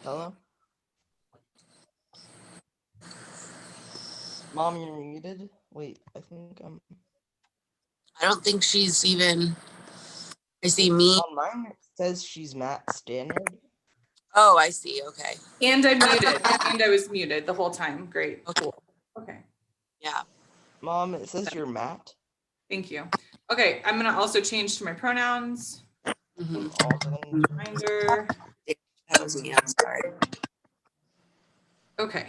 Hello? Mom, you're muted? Wait, I think I'm... I don't think she's even... I see me. On mine, it says she's Matt Standard. Oh, I see. Okay. And I'm muted. And I was muted the whole time. Great. Oh, cool. Okay. Yeah. Mom, it says you're Matt. Thank you. Okay. I'm going to also change to my pronouns. Mm-hmm. Reminder. That was me. I'm sorry. Okay.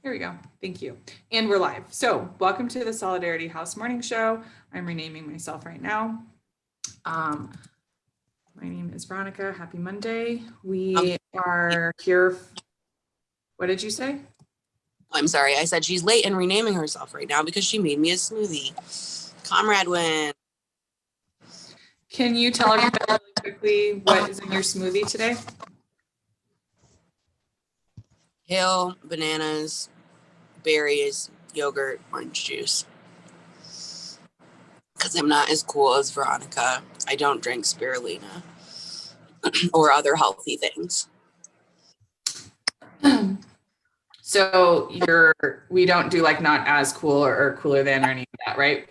Here we go. Thank you. And we're live. So welcome to the Solidarity House Morning Show. I'm renaming myself right now. My name is Veronica. Happy Monday. We are here. What did you say? I'm sorry. I said she's late and renaming herself right now because she made me a smoothie. Comrade win. Can you tell everybody really quickly what is in your smoothie today? Kale, bananas, berries, yogurt, orange juice. Because I'm not as cool as Veronica. I don't drink spirulina or other healthy things. So we don't do like not as cool or cooler than or any of that, right?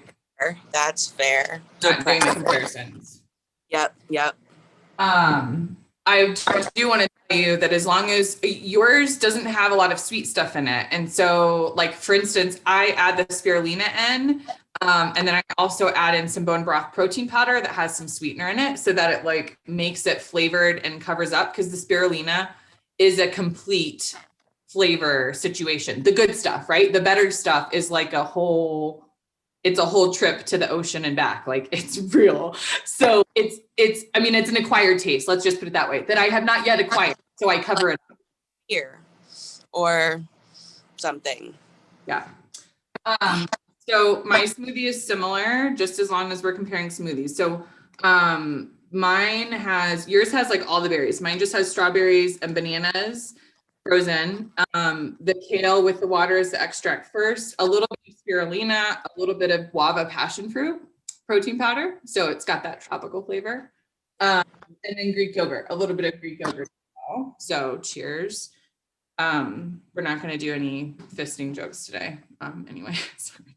That's fair. Not doing the comparisons. Yep. I do want to tell you that as long as yours doesn't have a lot of sweet stuff in it. And so like, for instance, I add the spirulina in, and then I also add in some bone broth protein powder that has some sweetener in it so that it like makes it flavored and covers up, because the spirulina is a complete flavor situation. The good stuff, right? The better stuff is like it's a whole trip to the ocean and back. Like it's real. So it's an acquired taste. Let's just put it that way, that I have not yet acquired. So I cover it here or something. Yeah. So my smoothie is similar, just as long as we're comparing smoothies. So yours has like all the berries. Mine just has strawberries and bananas frozen. The kale with the water is the extract first, a little bit of spirulina, a little bit of guava passion fruit protein powder. So it's got that tropical flavor. And then Greek yogurt, a little bit of Greek yogurt. So cheers. We're not going to do any fisting jokes today. Anyway, sorry.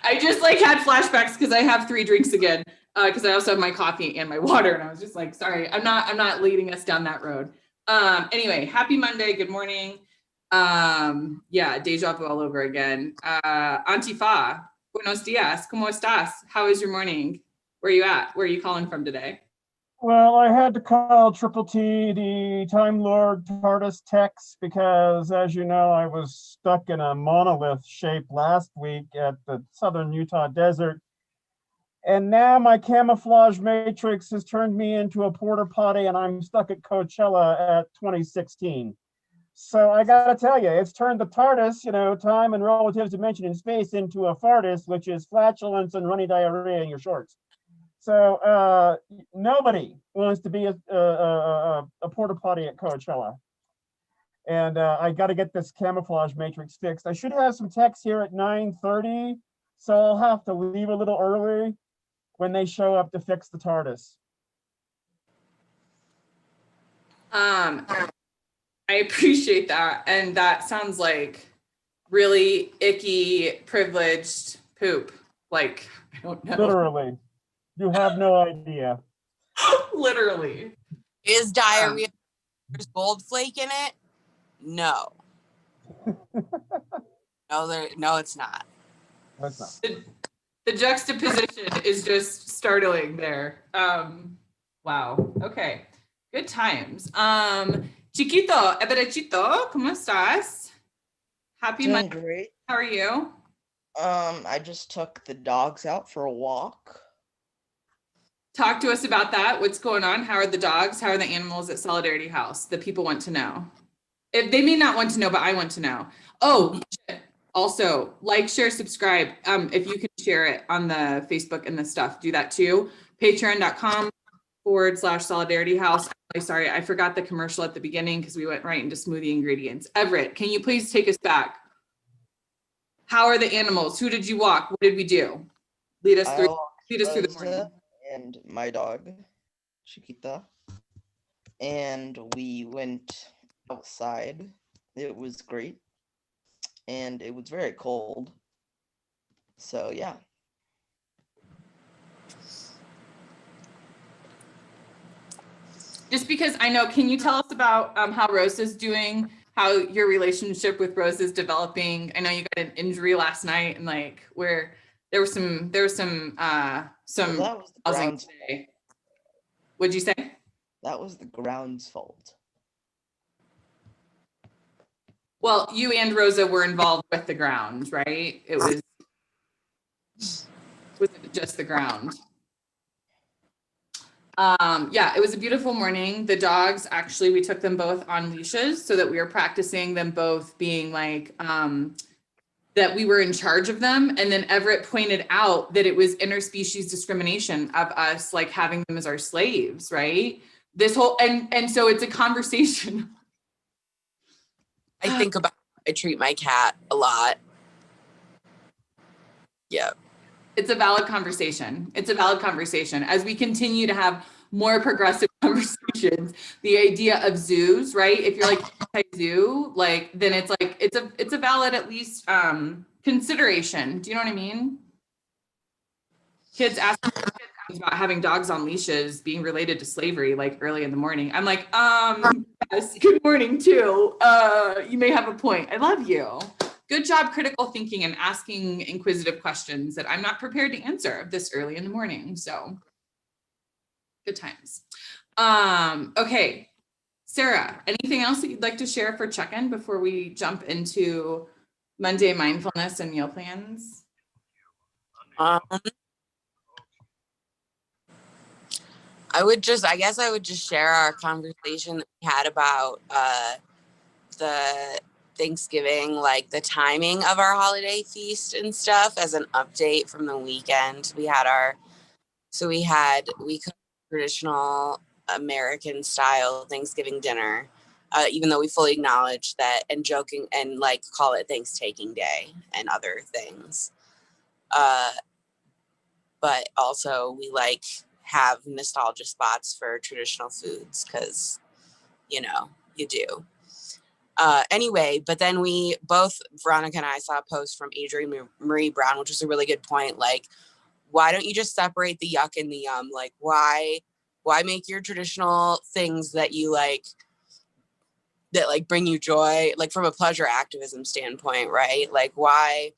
I just like had flashbacks because I have 3 drinks again. Because I also have my coffee and my water, and I was just like, sorry, I'm not leading us down that road. Anyway, happy Monday. Good morning. Yeah, deja vu all over again. Antifa, buenos dias. ¿Cómo estás? How is your morning? Where are you at? Where are you calling from today? Well, I had to call Triple T, the Time Lord TARDIS Tex, because as you know, I was stuck in a monolith shape last week at the southern Utah desert. And now my camouflage matrix has turned me into a porta potty, and I'm stuck at Coachella at 2016. So I gotta tell you, it's turned the TARDIS, time and relative dimension in space, into a fartus, which is flatulence and runny diarrhea in your shorts. So nobody wants to be a porta potty at Coachella. And I got to get this camouflage matrix fixed. I should have some techs here at 9:30, so I'll have to leave a little early when they show up to fix the TARDIS. I appreciate that. And that sounds like really icky, privileged poop. Like, I don't know. Literally. You have no idea. Literally. Is diarrhea there's gold flake in it? No. No, it's not. That's not. The juxtaposition is just startling there. Wow. Okay. Good times. Chiquito, Eberechito, ¿cómo estás? Happy Doing Monday. great. How are you? I just took the dogs out for a walk. Talk to us about that. What's going on? How are the dogs? How are the animals at Solidarity House? The people want to know. If they may not want to know, but I want to know. Oh, also like, share, subscribe. If you can share it on the Facebook and the stuff, do that too. Patreon.com/Solidarity House. I'm really sorry, I forgot the commercial at the beginning because we went right into smoothie ingredients. Everett, can you please take us back? How are the animals? Who did you walk? What did we do? Lead us through the morning. And my dog, Chiquita. and we went outside. It was great, and it was very cold. So yeah. Just because I know, can you tell us about how Rose is doing, how your relationship with Rose is developing? I know you got an injury last night and like where there was some Well, that was the housing ground's today. What'd you say? that was the ground's fault. Well, you and Rosa were involved with the ground, right? Was it just the ground? Yeah, it was a beautiful morning. The dogs, actually, we took them both on leashes so that we were practicing them both being like, that we were in charge of them. And then Everett pointed out that it was interspecies discrimination of us like having them as our slaves, right? This whole, and so it's a conversation. I treat my cat a lot. Yeah. It's a valid conversation. It's a valid conversation. As we continue to have more progressive conversations, the idea of zoos, right? If you're like anti-zoo, like then it's like it's a valid at least consideration. Do you know what I mean? Kids ask about having dogs on leashes being related to slavery like early in the morning. I'm like, yes, good morning too. You may have a point. I love you. Good job critical thinking and asking inquisitive questions that I'm not prepared to answer this early in the morning. So good times. Okay. Sarah, anything else that you'd like to share for check-in before we jump into Monday mindfulness and meal plans? I guess I would just share our conversation that we had about the Thanksgiving, like the timing of our holiday feast and stuff as an update from the weekend. We cooked traditional American style Thanksgiving dinner, even though we fully acknowledge that and joking and like call it Thanksgiving Day and other things. But also we like have nostalgia spots for traditional foods because, you know, you do. Anyway, but then Veronica and I saw a post from Adrienne Marie Brown, which was a really good point. Like, why don't you just separate the yuck and the yum? Like, why make your traditional things that you like, that like bring you joy, like from a pleasure activism standpoint, right? Like, why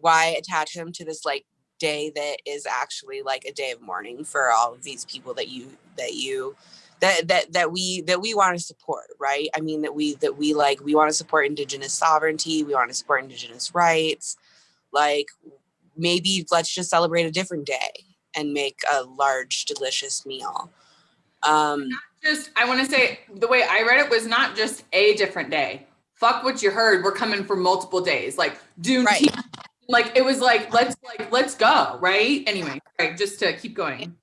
attach them to this like day that is actually like a day of mourning for all of these people that we want to support, right? I mean, we want to support Indigenous sovereignty, we want to support Indigenous rights. Like, maybe let's just celebrate a different day and make a large, delicious meal. I want to say the way I read it was not just a different day. Fuck what you heard. We're coming for multiple days. Like June, right. Like it was like let's go, right? Anyway, right, just to keep going.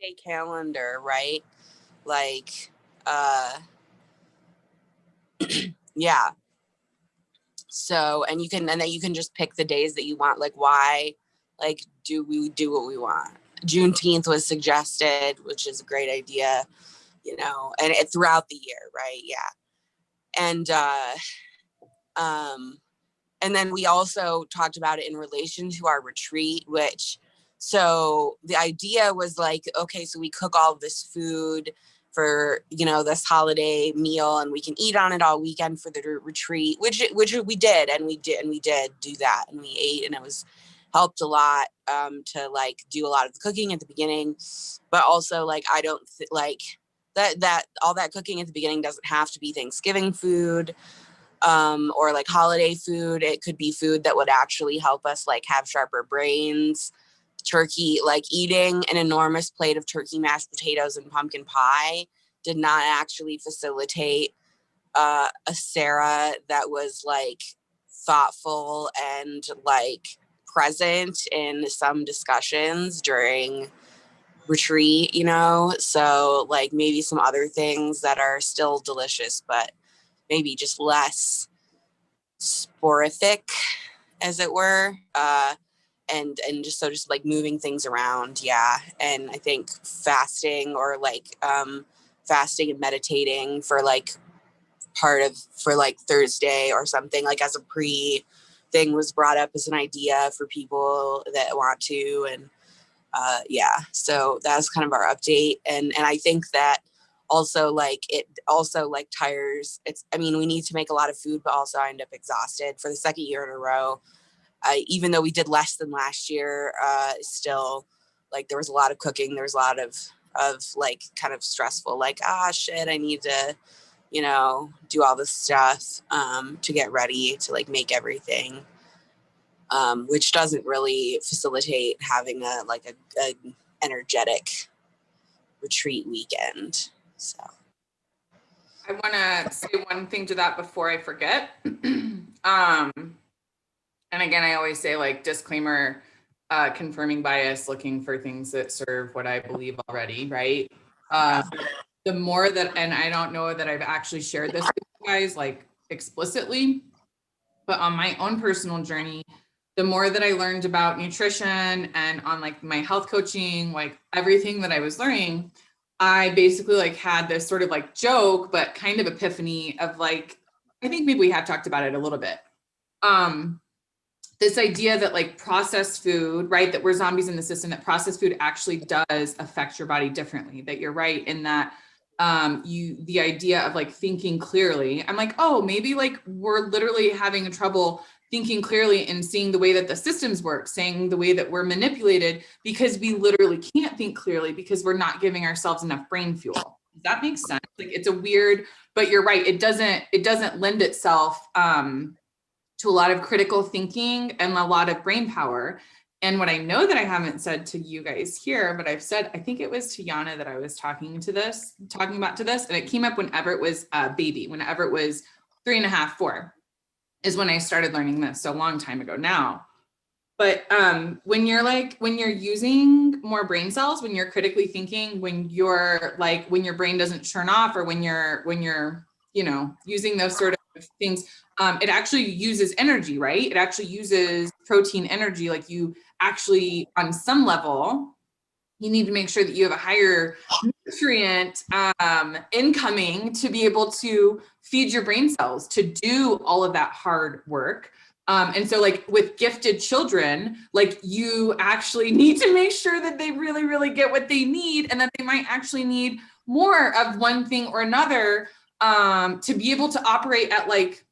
Day calendar, right? Like, yeah. So, and then you can just pick the days that you want. Like, why? Like, do we do what we want? Juneteenth was suggested, which is a great idea, you know, and it throughout the year, right? Yeah. And then we also talked about it in relation to our retreat, so the idea was like, okay, so we cook all of this food for, you know, this holiday meal and we can eat on it all weekend for the retreat, which we did. And we did do that. And we ate, and it was helped a lot to like do a lot of the cooking at the beginning, but also like, I don't like that all that cooking at the beginning doesn't have to be Thanksgiving food. Or like holiday food. It could be food that would actually help us like have sharper brains. Turkey, like eating an enormous plate of turkey mashed potatoes and pumpkin pie did not actually facilitate a Sarah that was like thoughtful and like present in some discussions during retreat, you know? So like maybe some other things that are still delicious, but maybe just less sporific, as it were, and just like moving things around, yeah. And I think fasting or like fasting and meditating for like Thursday or something, like as a pre thing was brought up as an idea for people that want to. And so that's kind of our update. And I think that also like it also like tires, we need to make a lot of food, but also I end up exhausted for the second year in a row. Even though we did less than last year, still like there was a lot of cooking. There was a lot of like kind of stressful, like, shit, I need to, do all this stuff to get ready to like make everything, which doesn't really facilitate having a energetic retreat weekend. So I want to say one thing to that before I forget. And again, I always say like disclaimer, confirming bias, looking for things that serve what I believe already, right? The more that, and I don't know that I've actually shared this with you guys like explicitly, but on my own personal journey, the more that I learned about nutrition and on like my health coaching, like everything that I was learning, I basically like had this sort of like joke, but kind of epiphany of like, I think maybe we have talked about it a little bit. This idea that like processed food, right, that we're zombies in the system, that processed food actually does affect your body differently, that you're right in that the idea of like thinking clearly, I'm like, oh, maybe like we're literally having trouble thinking clearly and seeing the way that the systems work, saying the way that we're manipulated because we literally can't think clearly because we're not giving ourselves enough brain fuel. Does that make sense? Like it's a weird, but you're right. It doesn't lend itself to a lot of critical thinking and a lot of brain power. And what I know that I haven't said to you guys here, but I've said, I think it was to Yana that I was talking about this, and it came up whenever it was a baby, whenever it was 3.5, 4, is when I started learning this. So a long time ago now. But when you're using more brain cells, when you're critically thinking, when your brain doesn't turn off, or when you're using those sort of things, it actually uses energy, right? It actually uses protein energy. Like you actually, on some level, you need to make sure that you have a higher nutrient incoming to be able to feed your brain cells to do all of that hard work. And so like with gifted children, like you actually need to make sure that they really, really get what they need, and that they might actually need more of one thing or another to be able to operate at like,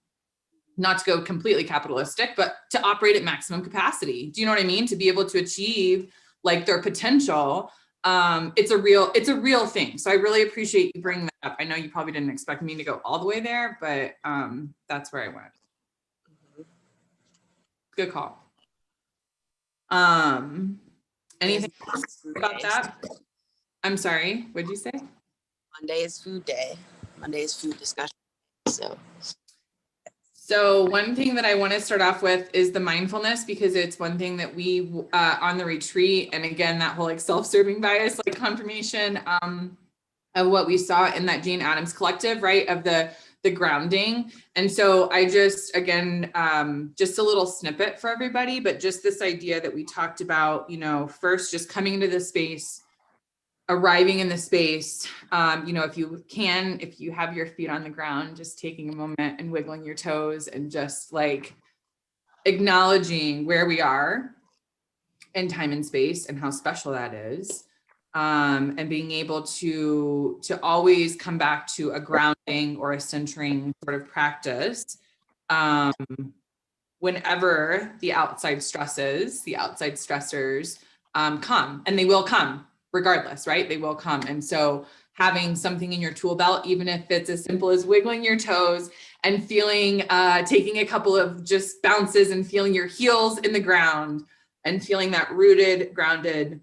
not to go completely capitalistic, but to operate at maximum capacity. Do you know what I mean? To be able to achieve like their potential. It's a real thing. So I really appreciate you bringing that up. I know you probably didn't expect me to go all the way there, but that's where I went. Good call. Anything about that? I'm sorry, what'd you say? Monday is food day. Monday is food discussion. So one thing that I want to start off with is the mindfulness, because it's one thing that we on the retreat, and again, that whole like self-serving bias, like confirmation of what we saw in that Jane Addams collective, right? Of the grounding. And so I just, again, just a little snippet for everybody, but just this idea that we talked about, first just coming into the space, arriving in the space, if you have your feet on the ground, just taking a moment and wiggling your toes and just like acknowledging where we are in time and space and how special that is. And being able to always come back to a grounding or a centering sort of practice whenever the outside stresses, the outside stressors come, and they will come regardless, right? They will come. And so having something in your tool belt, even if it's as simple as wiggling your toes and feeling, taking a couple of just bounces and feeling your heels in the ground and feeling that rooted, grounded,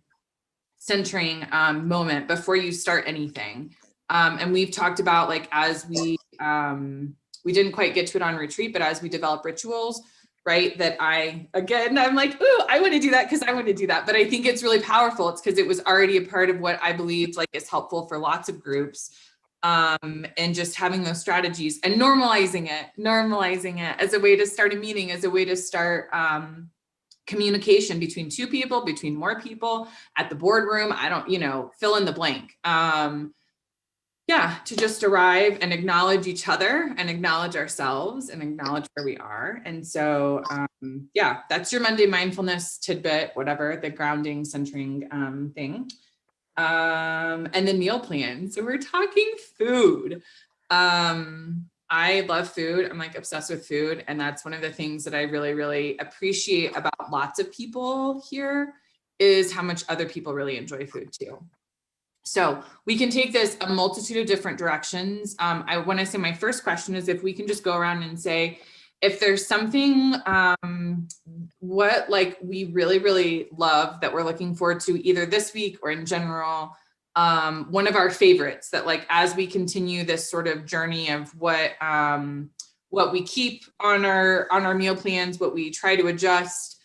centering moment before you start anything. And we've talked about like, as we didn't quite get to it on retreat, but as we develop rituals, right, that I'm like, ooh, I want to do that because I want to do that. But I think it's really powerful. It's because it was already a part of what I believed like is helpful for lots of groups. And just having those strategies and normalizing it as a way to start a meeting, as a way to start communication between two people, between more people, at the boardroom. I don't, fill in the blank. yeah, to just arrive and acknowledge each other and acknowledge ourselves and acknowledge where we are. And so, yeah, that's your Monday mindfulness tidbit, whatever, the grounding, centering thing. And the meal plan. So we're talking food. I love food. I'm like obsessed with food. And that's one of the things that I really, really appreciate about lots of people here is how much other people really enjoy food too. So we can take this a multitude of different directions. When I say my first question is if we can just go around and say, if there's something, what like we really, really love that we're looking forward to either this week or in general, one of our favorites that like, as we continue this sort of journey of what we keep on our meal plans, what we try to adjust,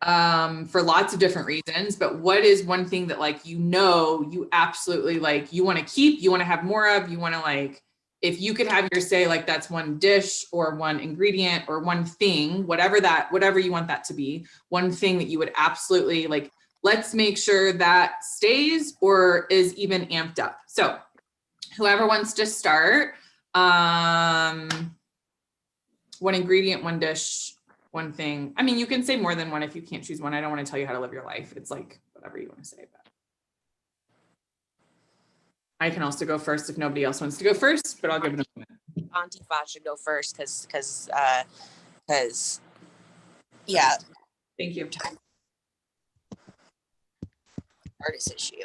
for lots of different reasons, but what is one thing that like, you absolutely like, you want to keep, you want to have more of, you want to like, if you could have your say, like that's one dish or one ingredient or one thing, whatever you want that to be, one thing that you would absolutely like, let's make sure that stays or is even amped up. So whoever wants to start, one ingredient, one dish, one thing. I mean, you can say more than one if you can't choose one. I don't want to tell you how to live your life. It's like whatever you want to say. But I can also go first if nobody else wants to go first, but I'll give it a moment. Auntie Fa should go first because yeah. Thank you. Artist issue.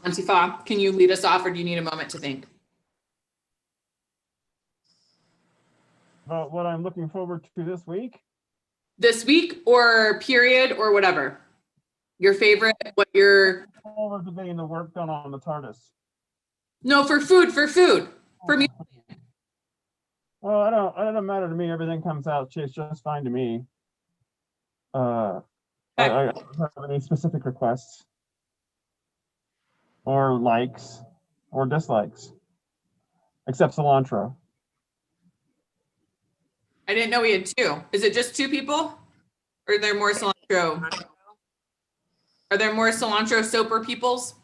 Auntie Fa, can you lead us off or do you need a moment to think? About what I'm looking forward to this week. This week or period or whatever. Your favorite, what your Forward to getting the work done on the TARDIS. No, for food. For me. Well, it doesn't matter to me. Everything comes out just fine to me. I don't have any specific requests or likes or dislikes, except cilantro. I didn't know we had two. Is it just two people? Or are there more cilantro? Are there more cilantro soaper peoples?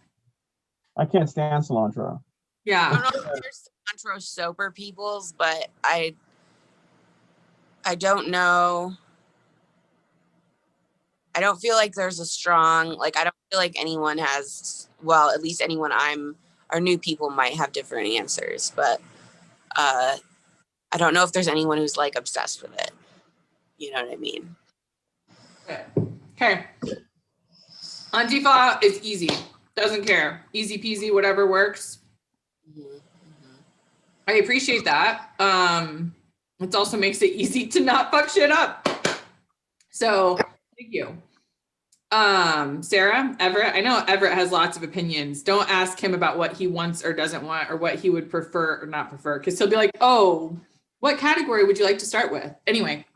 I can't stand cilantro. Yeah. I don't know if there's cilantro soaper peoples, but I don't know. I don't feel like there's a strong, like, I don't feel like anyone has, well, at least our new people might have different answers, but I don't know if there's anyone who's like obsessed with it. You know what I mean? Okay. Auntie Fa is easy. Doesn't care. Easy peasy, whatever works. Mm-hmm. I appreciate that. It also makes it easy to not fuck shit up. So thank you. Sarah, Everett, I know Everett has lots of opinions. Don't ask him about what he wants or doesn't want or what he would prefer or not prefer, because he'll be like, oh, what category would you like to start with? Anyway,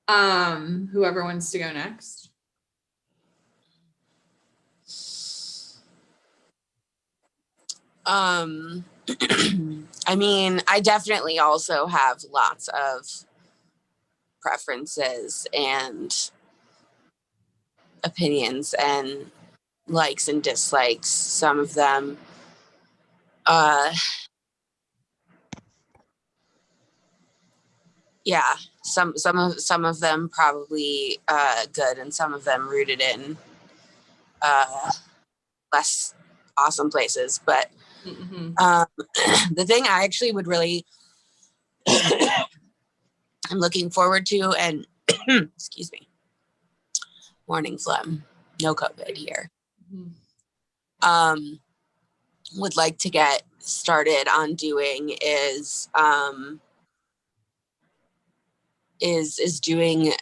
whoever wants to go next. I mean, I definitely also have lots of preferences and opinions and likes and dislikes. Some of them, yeah, some of them probably good, and some of them rooted in less awesome places. But the thing I actually would really I'm looking forward to, and excuse me, morning phlegm, no COVID here. Would like to get started on doing is doing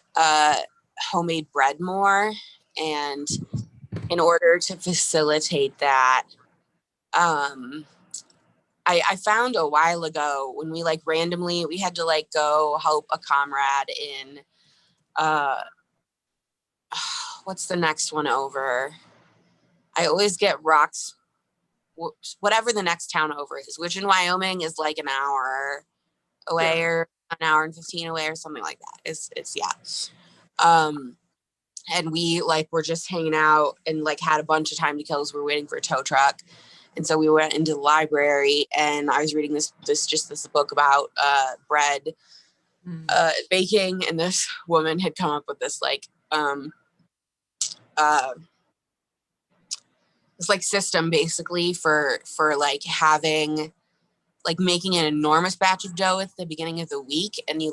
homemade bread more. And in order to facilitate that, I found a while ago when we like randomly, we had to like go help a comrade in, what's the next one over? I always get Rocks, whatever the next town over is, which in Wyoming is like an hour away or an hour and 15 away or something like that. It's yeah. And we like were just hanging out and like had a bunch of time to kill as we're waiting for a tow truck. And so we went into the library, and I was reading this book about bread baking, and this woman had come up with this system basically for like having like making an enormous batch of dough at the beginning of the week, and you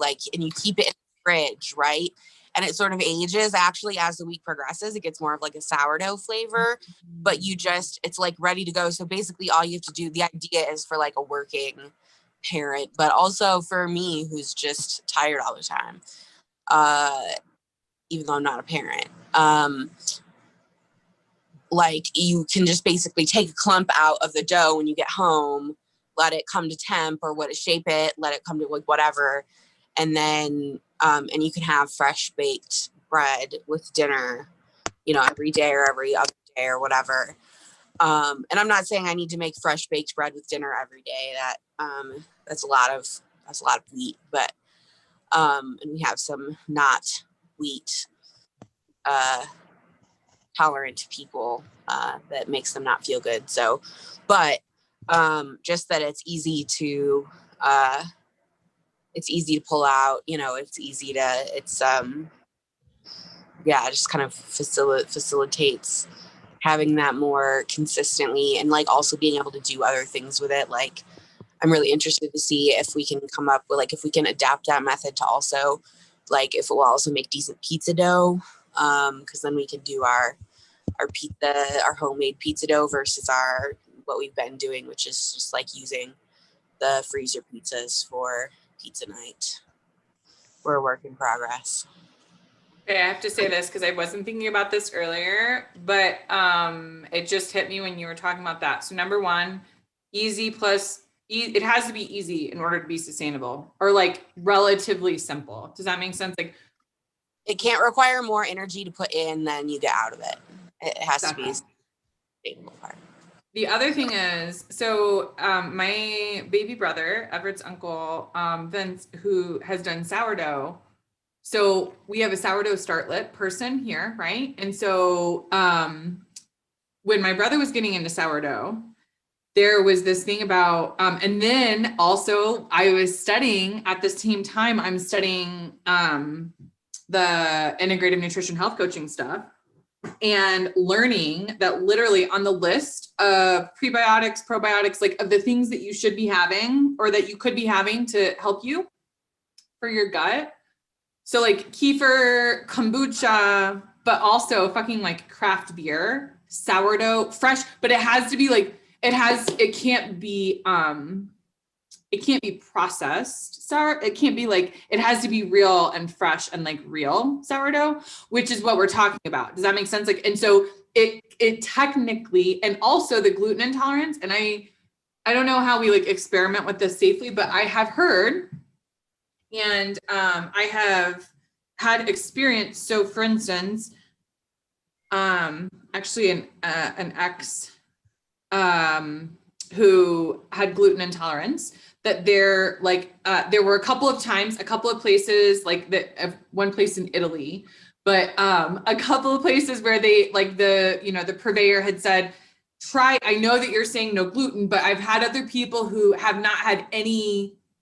keep it in the fridge, right? And it sort of ages actually as the week progresses. It gets more of like a sourdough flavor, but it's like ready to go. So basically all you have to do, the idea is for like a working parent, but also for me who's just tired all the time, even though I'm not a parent. Like you can just basically take a clump out of the dough when you get home, let it come to temp or shape it, let it come to like whatever. And then, and you can have fresh baked bread with dinner, every day or every other day or whatever. And I'm not saying I need to make fresh baked bread with dinner every day. That's a lot of wheat, but, and we have some not wheat, tolerant people that makes them not feel good. So, but just that it's easy to pull out. It just kind of facilitates having that more consistently, and like also being able to do other things with it. Like I'm really interested to see if we can come up with if we can adapt that method to also if it will also make decent pizza dough, because then we can do our homemade pizza dough versus what we've been doing, which is just like using the freezer pizzas for pizza night. We're a work in progress. Okay, I have to say this because I wasn't thinking about this earlier, but it just hit me when you were talking about that. So number one, easy plus it has to be easy in order to be sustainable, or like relatively simple. Does that make sense? Like it can't require more energy to put in than you get out of it. It has to be a sustainable part. The other thing is, so my baby brother, Everett's uncle, Vince, who has done sourdough. So we have a sourdough startlet person here, right? And so when my brother was getting into sourdough, there was this thing about, and then also I was studying at the same time, I'm studying the integrative nutrition health coaching stuff, and learning that literally on the list of prebiotics, probiotics, like of the things that you should be having or that you could be having to help you for your gut. So like kefir, kombucha, but also fucking like craft beer, sourdough, fresh, but it has to be like, it can't be processed sour. It can't be like, it has to be real and fresh and like real sourdough, which is what we're talking about. Does that make sense? Like, and so it technically, and also the gluten intolerance. And I don't know how we like experiment with this safely, but I have heard, and I have had experience. So for instance, actually an ex who had gluten intolerance, that there were a couple of times, a couple of places, like one place in Italy, but a couple of places where they the purveyor had said, I know that you're saying no gluten, but I've had other people who have not had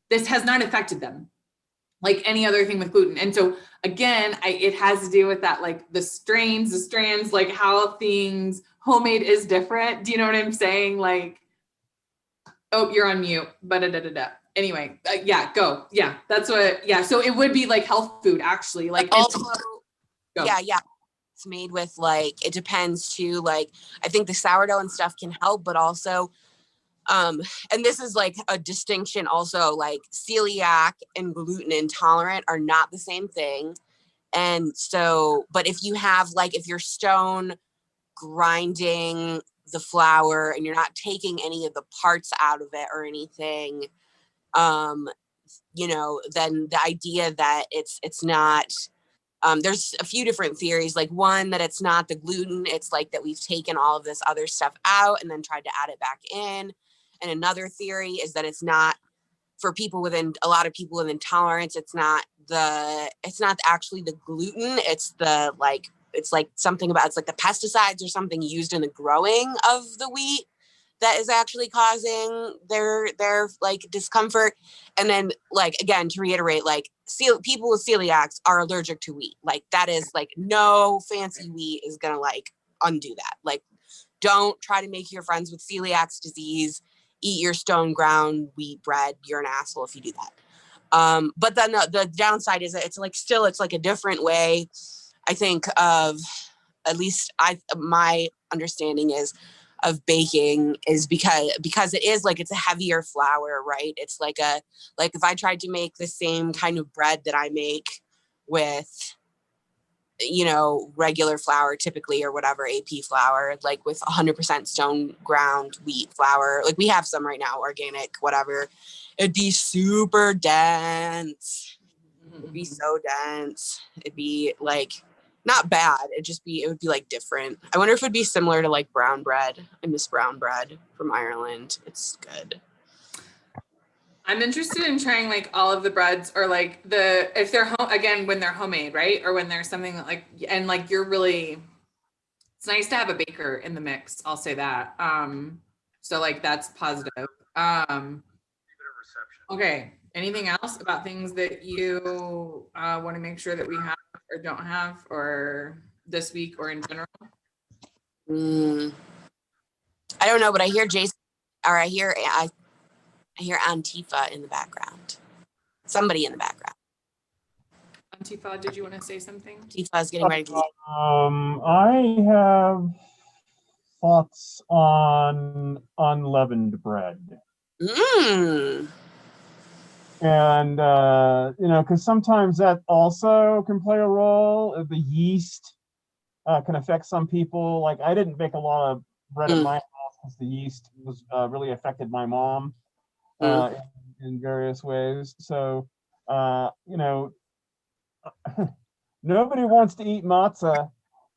this has not affected them like any other thing with gluten. And so again, it has to do with that, like the strands, like how things homemade is different. Do you know what I'm saying? Like, oh, you're on mute, but anyway, yeah, go. Yeah, that's what, yeah. So it would be like health food actually, like also, yeah. It's made with it depends too. Like, I think the sourdough and stuff can help, but also, and this is like a distinction also, like celiac and gluten intolerant are not the same thing. And so, but if you have if you're stone grinding the flour and you're not taking any of the parts out of it or anything, then the idea that it's not, there's a few different theories, like one that it's not the gluten, it's like that we've taken all of this other stuff out and then tried to add it back in. And another theory is that it's not, for people within, a lot of people with intolerance, it's not actually the gluten, it's the it's like something about, it's like the pesticides or something used in the growing of the wheat that is actually causing their like discomfort. And then like, again, to reiterate, like people with celiacs are allergic to wheat. Like that is like no fancy wheat is gonna like undo that. Like don't try to make your friends with celiac disease eat your stone ground wheat bread. You're an asshole if you do that. But then the downside is that it's like a different way, I think, of, at least my understanding is, of baking is because it is like, it's a heavier flour, right? It's like if I tried to make the same kind of bread that I make with, you know, regular flour typically, or whatever, AP flour, like with 100% stone ground wheat flour, like we have some right now, organic, whatever, it'd be super dense. It'd be so dense. It'd be like not bad. It would be like different. I wonder if it'd be similar to like brown bread. I miss brown bread from Ireland. It's good. I'm interested in trying like all of the breads, or like if they're again, when they're homemade, right? Or when there's something that like, and like it's nice to have a baker in the mix. I'll say that. So like that's positive. Okay. Anything else about things that you want to make sure that we have or don't have, or this week or in general? I don't know, but I hear Jason, or I hear Antifa in the background. Somebody in the background. Antifa, did you want to say something? Antifa is getting ready to leave. I have thoughts on unleavened bread. And, you know, because sometimes that also can play a role. The yeast can affect some people. Like I didn't bake a lot of bread at my house because the yeast was really affected my mom in various ways. So, you know, nobody wants to eat matzah,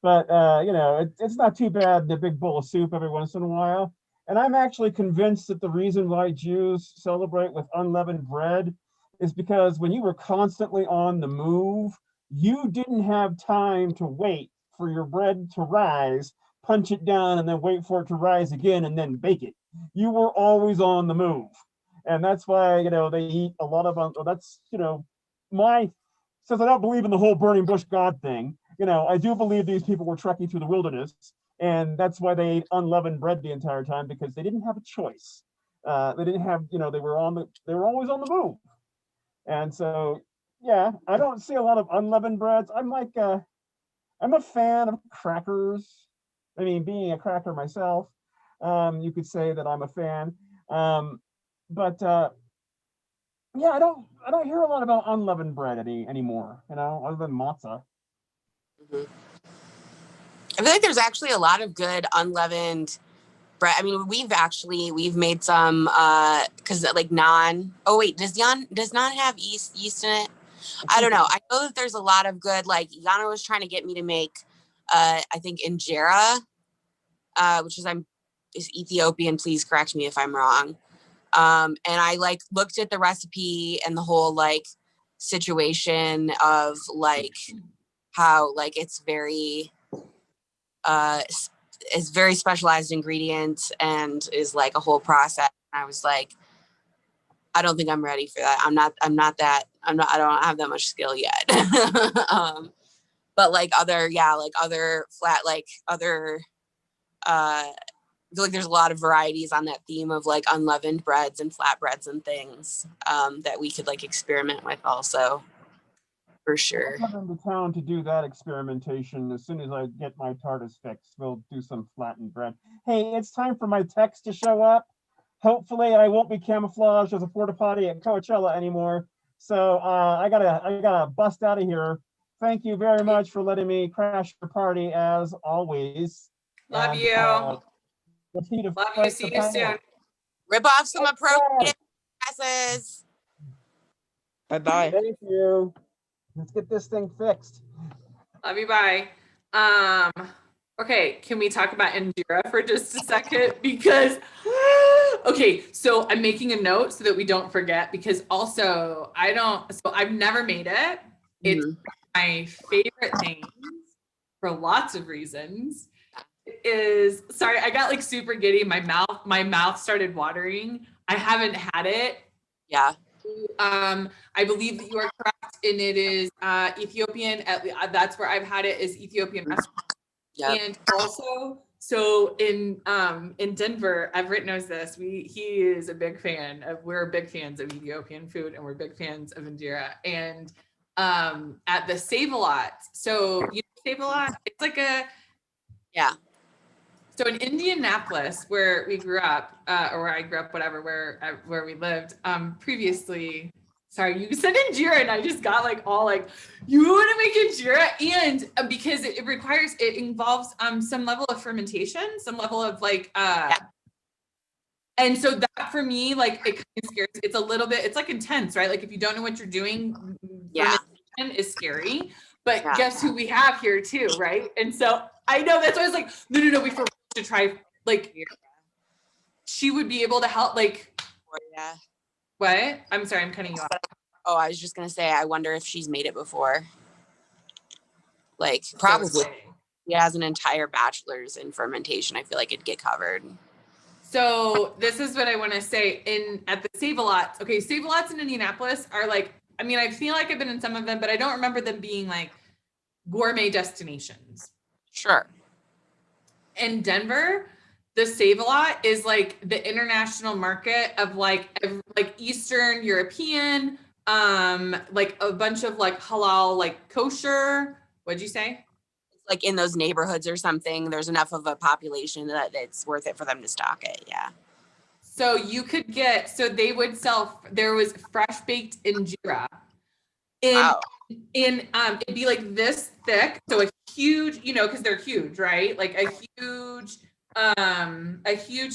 but, you know, it's not too bad, the big bowl of soup every once in a while. And I'm actually convinced that the reason why Jews celebrate with unleavened bread is because when you were constantly on the move, you didn't have time to wait for your bread to rise, punch it down, and then wait for it to rise again and then bake it. You were always on the move. And that's why, you know, they eat a lot of, that's, you know, since I don't believe in the whole burning bush God thing, you know, I do believe these people were trekking through the wilderness. And that's why they ate unleavened bread the entire time, because they didn't have a choice. They didn't have, you know, they were always on the move. And so, yeah, I don't see a lot of unleavened breads. I'm a fan of crackers. I mean, being a cracker myself, you could say that I'm a fan. But yeah, I don't hear a lot about unleavened bread anymore, you know, other than matzah. I feel like there's actually a lot of good unleavened bread. I mean, we've made some because like naan. Oh wait, does naan have yeast in it? I don't know. I know that there's a lot of good, like Yana was trying to get me to make I think injera, which is Ethiopian. Please correct me if I'm wrong. And I like looked at the recipe and the whole like situation of like how like it's very specialized ingredients and is like a whole process. And I was like, I don't think I'm ready for that. I don't have that much skill yet. But like other flat, like other, I feel like there's a lot of varieties on that theme of like unleavened breads and flatbreads and things that we could like experiment with also, for sure. I'll come into town to do that experimentation. As soon as I get my TARDIS fixed, we'll do some flattened bread. Hey, it's time for my text to show up. Hopefully I won't be camouflaged as a porta potty at Coachella anymore. So I gotta bust out of here. Thank you very much for letting me crash your party as always. Love and, you. Love you. See you soon. Rip off some appropriate dresses. Bye-bye. Thank you. Let's get this thing fixed. Love you. Bye. Okay, can we talk about injera for just a second? Because, okay, so I'm making a note so that we don't forget, because also I've never made it. It's my favorite thing for lots of reasons. is, sorry, I got like super giddy. My mouth started watering. I haven't had it. Yeah. I believe that you are correct, and it is Ethiopian. That's where I've had it, is Ethiopian restaurant. Yep. And also, so in Denver, Everett knows this. He is a big fan of. We're big fans of Ethiopian food, and we're big fans of injera. And at the Save-A-Lot, so you know Save-A-Lot, it's like a Yeah. So in Indianapolis, where we grew up, or where I grew up, whatever, where we lived previously. Sorry, you said injera, and I just got like all like, you want to make injera, and because it involves some level of fermentation, some level of like, and so that for me, like, it kind of scares. It's a little bit, it's like intense, right? Like if you don't know what you're doing, Yeah. fermentation is scary. But Yeah. guess who we have here too, right? And so I know that's why I was like, no, we forgot to try. Like, she would be able to help. Like, Yeah. what? I'm sorry, I'm cutting you off. Oh, I was just gonna say, I wonder if she's made it before. Like, probably. She has an entire bachelor's in fermentation. I feel like it'd get covered. So this is what I want to say at the Save-A-Lots. Okay, Save-A-Lots in Indianapolis are like, I mean, I feel like I've been in some of them, but I don't remember them being like gourmet destinations. Sure. In Denver, the Save-A-Lot is like the international market of like Eastern European, like a bunch of like halal, like kosher. What'd you say? Like in those neighborhoods or something, there's enough of a population that it's worth it for them to stock it. Yeah. So you could get, so they would sell, there was fresh baked injera. Wow. It'd be like this thick. So a huge, because they're huge, right? Like a huge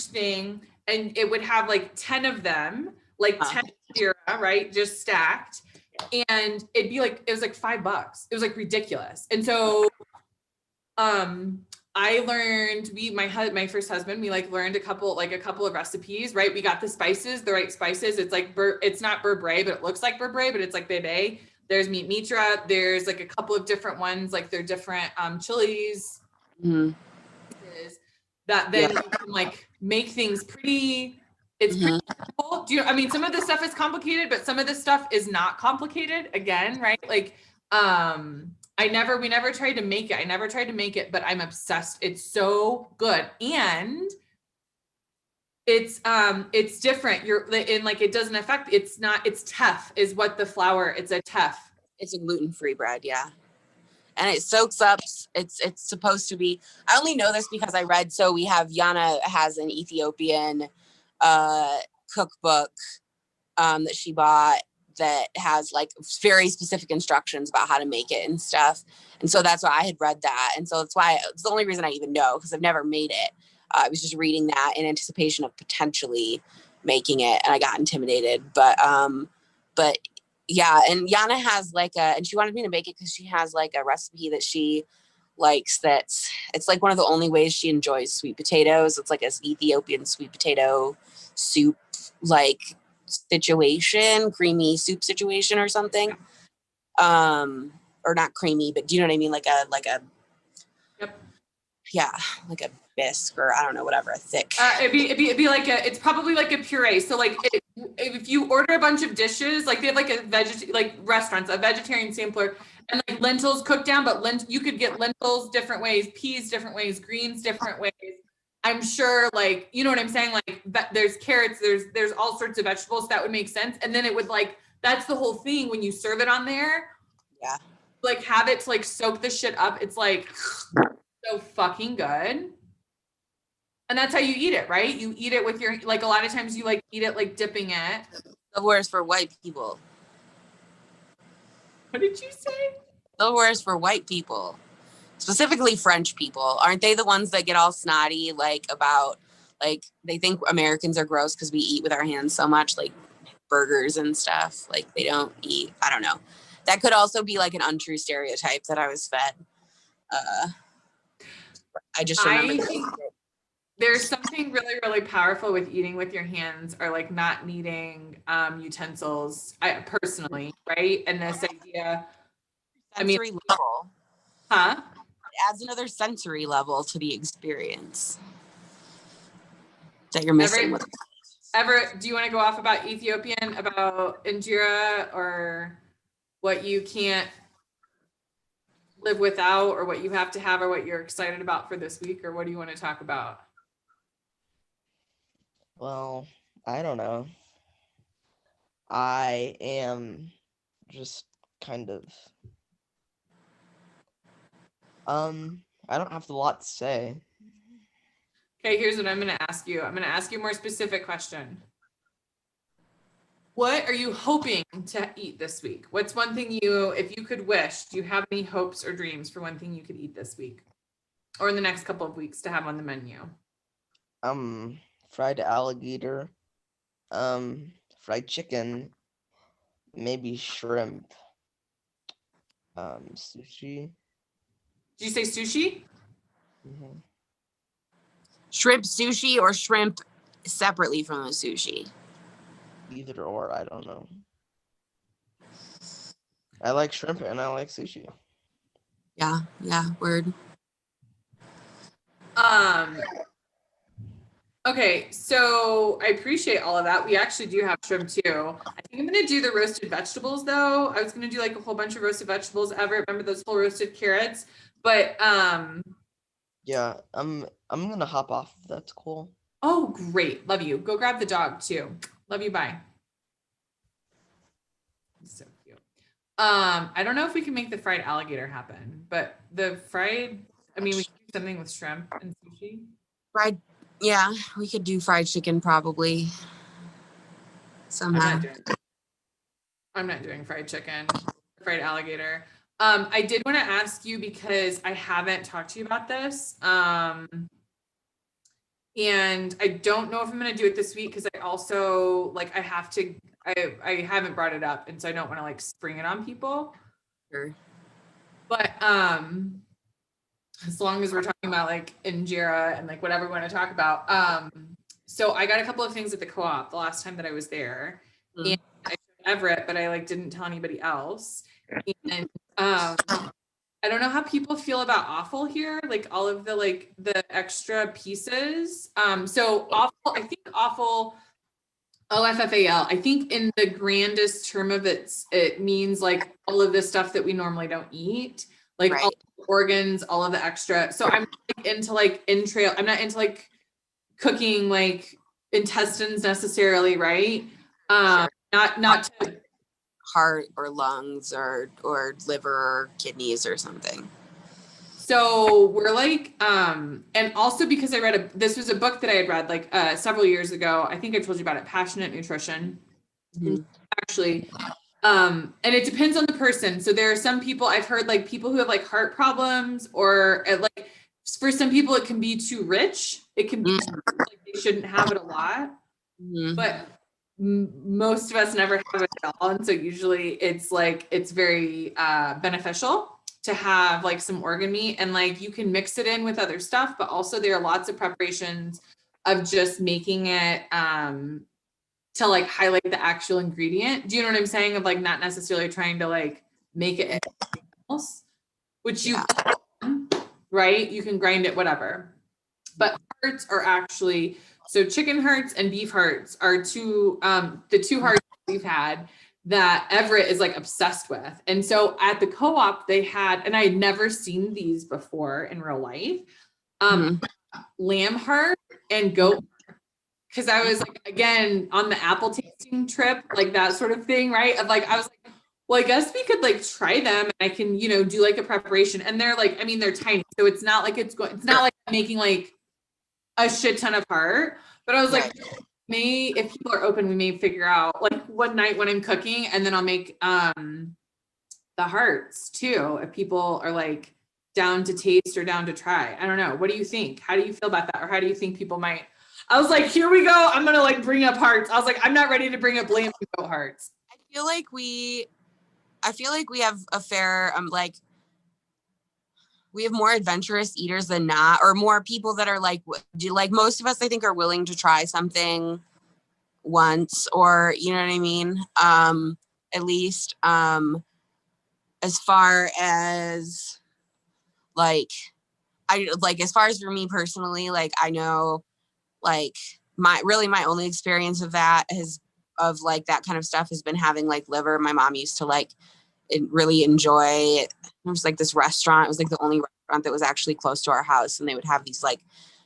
thing. And it would have like 10 of them, like 10 injera, right? Just stacked. And it'd be like, it was like $5. It was like ridiculous. And so I learned, my first husband, we like learned a couple of recipes, right? We got the right spices. It's like, it's not beurre, but it looks like beurre, but it's like bebe. There's meat mitra. There's like a couple of different ones, like they're different chilies. Mm-hmm. That then you can like make things pretty. It's pretty cool. I mean, some of the stuff is complicated, but some of the stuff is not complicated. Again, right? Like, we never tried to make it. I never tried to make it, but I'm obsessed. It's so good. And it's different. It doesn't affect, it's teff is what the flour, it's a teff. It's a gluten-free bread. Yeah. And it soaks up. It's supposed to be, I only know this because I read, so we have, Yana has an Ethiopian, cookbook, that she bought, that has like very specific instructions about how to make it and stuff. And so that's why I had read that. And so it's the only reason I even know, because I've never made it. I was just reading that in anticipation of potentially making it, and I got intimidated. But yeah, and Yana has and she wanted me to make it because she has like a recipe that she likes, it's like one of the only ways she enjoys sweet potatoes. It's like an Ethiopian sweet potato soup, like situation, creamy soup situation or something. Or not creamy, but do you know what I mean? Like a Yep. Yeah, like a bisque, or I don't know, whatever, a thick. It'd be like it's probably like a puree. So like if you order a bunch of dishes, like they have like restaurants, a vegetarian sampler, and like lentils cooked down, but you could get lentils different ways, peas different ways, greens different ways. I'm sure, like, you know what I'm saying? Like, there's carrots, there's all sorts of vegetables that would make sense. And then it would that's the whole thing when you serve it on there. Yeah. Like have it to like soak the shit up. It's like so fucking good. And that's how you eat it, right? You eat it with your, like a lot of times you like eat it like dipping it. The worst for white people. What did you say? The worst for white people. Specifically French people. Aren't they the ones that get all snotty, like about, like they think Americans are gross because we eat with our hands so much, like burgers and stuff. Like they don't eat, I don't know. That could also be like an untrue stereotype that I was fed. I just remember. There's something really, really powerful with eating with your hands, or like not needing utensils. I personally, right? And this idea, Sensory level. huh? adds another sensory level to the experience that you're missing. Everett, do you want to go off about Ethiopian, about injera, or what you can't live without, or what you have to have, or what you're excited about for this week, or what do you want to talk about? Well, I don't know. I am just kind of I don't have a lot to say. Okay, here's what I'm going to ask you. I'm going to ask you a more specific question. What are you hoping to eat this week? What's one thing if you could wish, do you have any hopes or dreams for one thing you could eat this week or in the next couple of weeks to have on the menu? Fried alligator, fried chicken, maybe shrimp, sushi. Did you say sushi? Mm-hmm. Shrimp sushi or shrimp separately from the sushi? Either or, I don't know. I like shrimp and I like sushi. Yeah, word. Okay, so I appreciate all of that. We actually do have shrimp too. I think I'm gonna do the roasted vegetables though. I was gonna do like a whole bunch of roasted vegetables. Remember those whole roasted carrots? But yeah, I'm gonna hop off. That's cool. Oh, great. Love you. Go grab the dog too. Love you. Bye. So cute. I don't know if we can make the fried alligator happen, but the fried, we can do something with shrimp and sushi. Fried, yeah, we could do fried chicken probably somehow. I'm not doing fried chicken, fried alligator. I did want to ask you because I haven't talked to you about this. And I don't know if I'm going to do it this week because I also I haven't brought it up. And so I don't want to like spring it on people. Sure. But as long as we're talking about like injera and like whatever we want to talk about. So I got a couple of things at the co-op the last time that I was there. And I showed Everett, but I like didn't tell anybody else. And I don't know how people feel about offal here, like all of the extra pieces. So offal, I think offal, OFFAL, I think in the grandest term of it means like all of the stuff that we normally don't eat, like all the organs, all of the extra. So I'm like into like entrail. I'm not into like cooking like intestines necessarily, right? Sure. Not to heart or lungs or liver or kidneys or something. So we're like, and also because I read this was a book that I had read like several years ago. I think I told you about it, Passionate Nutrition. Mm-hmm. Actually, and it depends on the person. So there are some people I've heard like people who have like heart problems or like for some people it can be too rich. It can be like they shouldn't have it a lot, but most of us never have it at all. And so usually it's like, it's very beneficial to have like some organ meat and like you can mix it in with other stuff, but also there are lots of preparations of just making it to like highlight the actual ingredient. Do you know what I'm saying? Of like not necessarily trying to like make it anything else, which you can, right? You can grind it, whatever. But hearts are actually, so chicken hearts and beef hearts are the two hearts we've had that Everett is like obsessed with. And so at the co-op they had, and I had never seen these before in real life, lamb heart and goat. Cause I was like, again, on the apple tasting trip, like that sort of thing, right? Of like, I was like, well, I guess we could like try them and I can, do like a preparation. And they're like, they're tiny. So it's not like it's not like I'm making like a shit ton of heart, but I was like, if people are open, we may figure out like one night when I'm cooking and then I'll make the hearts too. If people are like down to taste or down to try, I don't know. What do you think? How do you feel about that? Or how do you think people might? I was like, here we go. I'm going to like bring up hearts. I was like, I'm not ready to bring up lamb and goat hearts. I feel like we have a fair, we have more adventurous eaters than not, or more people that are like most of us, I think, are willing to try something once, or, you know what I mean? At least, as far as like, I like, as far as for me personally, like, I know, like, my only experience of that like that kind of stuff has been having like liver. My mom used to like really enjoy it. There was like this restaurant. It was like the only restaurant that was actually close to our house, and they would have these like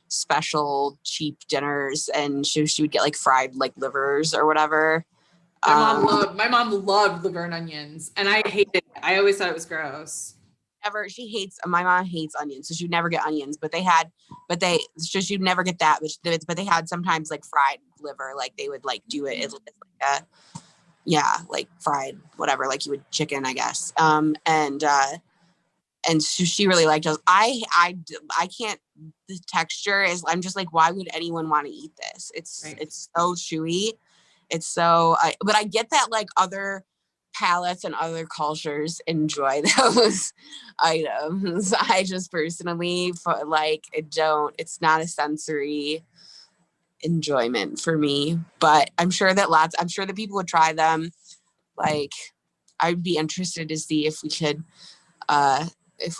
special cheap dinners, and she would get like fried like livers or whatever. My mom loved liver and onions, and I hated it. I always thought it was gross. My mom hates onions, so she'd never get onions, she'd never get that, but they had sometimes like fried liver, like they would like do it as like like fried whatever, like you would chicken, I guess. And she really liked those. I can't, the texture is, I'm just like, why would anyone want to eat this? It's so chewy. It's so, but I get that like other palates and other cultures enjoy those items. I just personally like, it's not a sensory enjoyment for me, but I'm sure that people would try them. Like, I'd be interested to see if we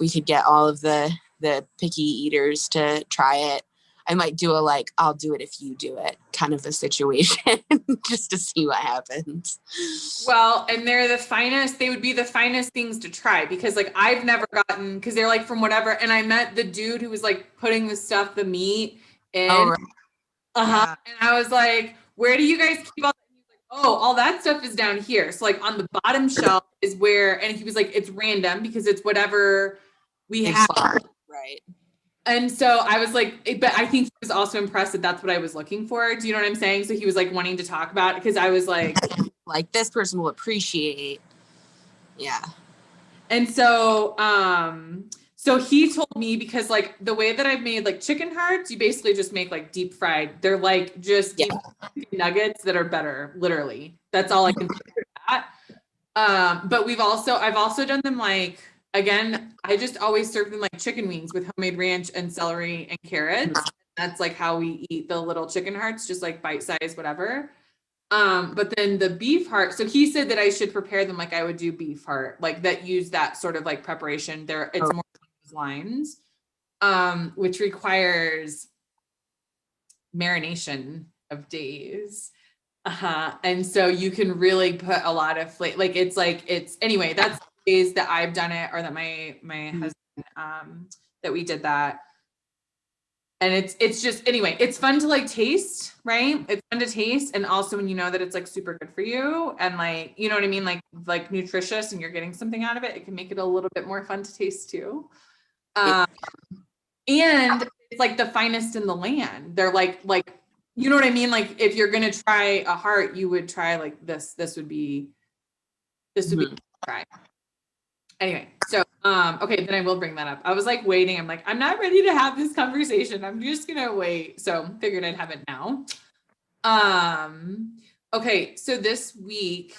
could get all of the picky eaters to try it. I might do I'll do it if you do it kind of a situation just to see what happens. Well, and they would be the finest things to try, because like I've never gotten, because they're like from whatever, and I met the dude who was like putting the meat in. Oh, right. Yeah. And I was like, where do you guys keep all that? And he's like, oh, all that stuff is down here. So like on the bottom shelf is where, and he was like, it's random because it's whatever we have. Right. And so I was like, but I think he was also impressed that that's what I was looking for. Do you know what I'm saying? So he was like wanting to talk about it, because I was like this person will appreciate. Yeah. And so, so he told me, because like the way that I've made like chicken hearts, you basically just make like deep fried. They're like just deep nuggets that are better. Literally, that's all I can think of that. But I've also done them like, again, I just always serve them like chicken wings with homemade ranch and celery and carrots. That's like how we eat the little chicken hearts, just like bite size, whatever. But then the beef heart, so he said that I should prepare them like I would do beef heart, like that use that sort of like preparation there. It's more those lines, which requires marination of days. And so you can really put a lot of flavor, anyway, that's the days that I've done it, or that my husband, that we did that. And it's just, anyway, it's fun to like taste, right? It's fun to taste. And also when you know that it's like super good for you and like, you know what I mean? Like nutritious, and you're getting something out of it, it can make it a little bit more fun to taste too. And it's like the finest in the land. They're like, you know what I mean? Like if you're going to try a heart, you would try like this would be try. Anyway, so, okay, then I will bring that up. I was like waiting. I'm like, I'm not ready to have this conversation. I'm just going to wait. So figured I'd have it now. Okay. So this week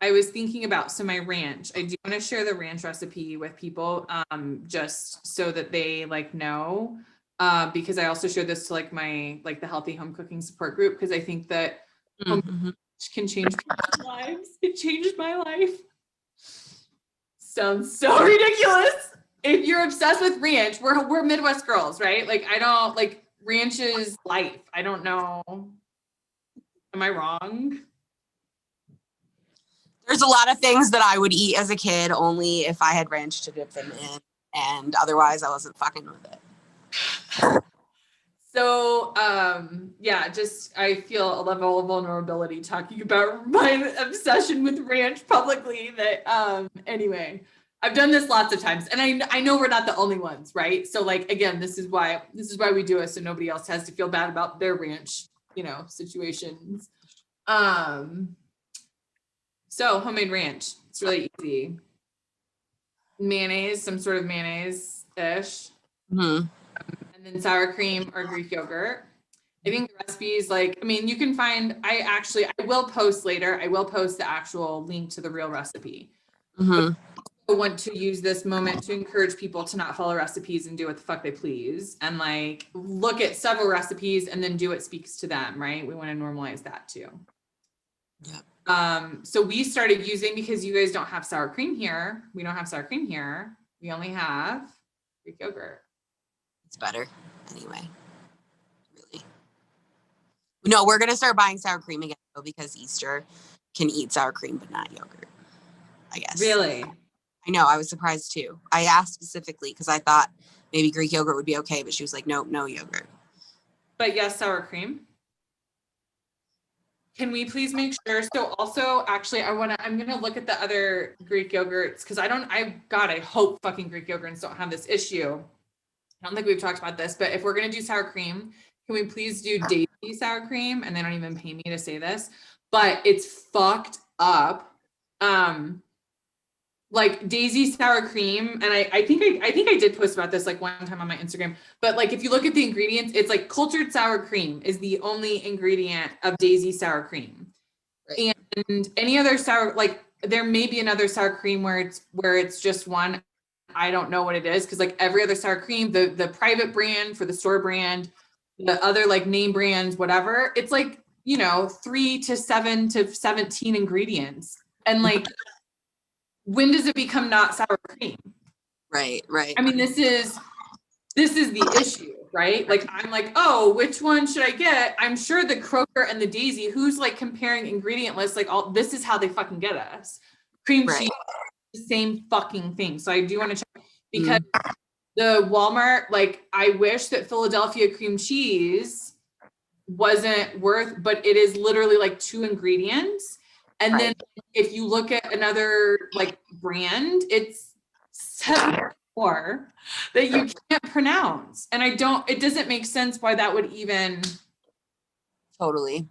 I was thinking about, my ranch, I do want to share the ranch recipe with people, just so that they like know, because I also showed this to like the healthy home cooking support group. Cause I think that home can change people's lives. It changed my life. Sounds so ridiculous. If you're obsessed with ranch, we're Midwest girls, right? Like I don't like ranch is life. I don't know. Am I wrong? There's a lot of things that I would eat as a kid only if I had ranch to dip them in, and otherwise I wasn't fucking with it. So, yeah, just I feel a level of vulnerability talking about my obsession with ranch publicly. That anyway, I've done this lots of times, and I know we're not the only ones, right? So, like again, this is why we do it, so nobody else has to feel bad about their ranch, situations. So homemade ranch, it's really easy. Mayonnaise, some sort of mayonnaise-ish. And then sour cream or Greek yogurt. I think the recipes, you can find, I will post later. I will post the actual link to the real recipe. I want to use this moment to encourage people to not follow recipes and do what the fuck they please, and like look at several recipes and then do what speaks to them, right? We want to normalize that too. Yeah. So we started using, because you guys don't have sour cream here. We don't have sour cream here. We only have Greek yogurt. It's better anyway. Really. No, we're gonna start buying sour cream again though, because Easter can eat sour cream but not yogurt, I guess. Really? I know, I was surprised too. I asked specifically because I thought maybe Greek yogurt would be okay, but she was like, nope, no yogurt. But yes, sour cream. Can we please make sure? So also, actually, I'm gonna look at the other Greek yogurts because I hope fucking Greek yogurts don't have this issue. I don't think we've talked about this, but if we're gonna do sour cream, can we please do Daisy sour cream? And they don't even pay me to say this, but it's fucked up. Like Daisy sour cream, and I think I did post about this like one time on my Instagram. But like if you look at the ingredients, it's like cultured sour cream is the only ingredient of Daisy sour cream. Right. And any other sour, like there may be another sour cream where it's just one. I don't know what it is because like every other sour cream, the private brand for the store brand, the other like name brands, whatever, it's like 3 to 7 to 17 ingredients, and like. When does it become not sour cream? Right. I mean, this is the issue, right? Like, I'm like, oh, which one should I get? I'm sure the Croaker and the Daisy, who's like comparing ingredient lists, like this is how they fucking get us. Cream cheese, the same fucking thing. So I do want to check because the Walmart, like, I wish that Philadelphia cream cheese wasn't worth, but it is literally like 2 ingredients. And then if you look at another like brand, it's 7 more that you can't pronounce. And it doesn't make sense why that would even. Totally.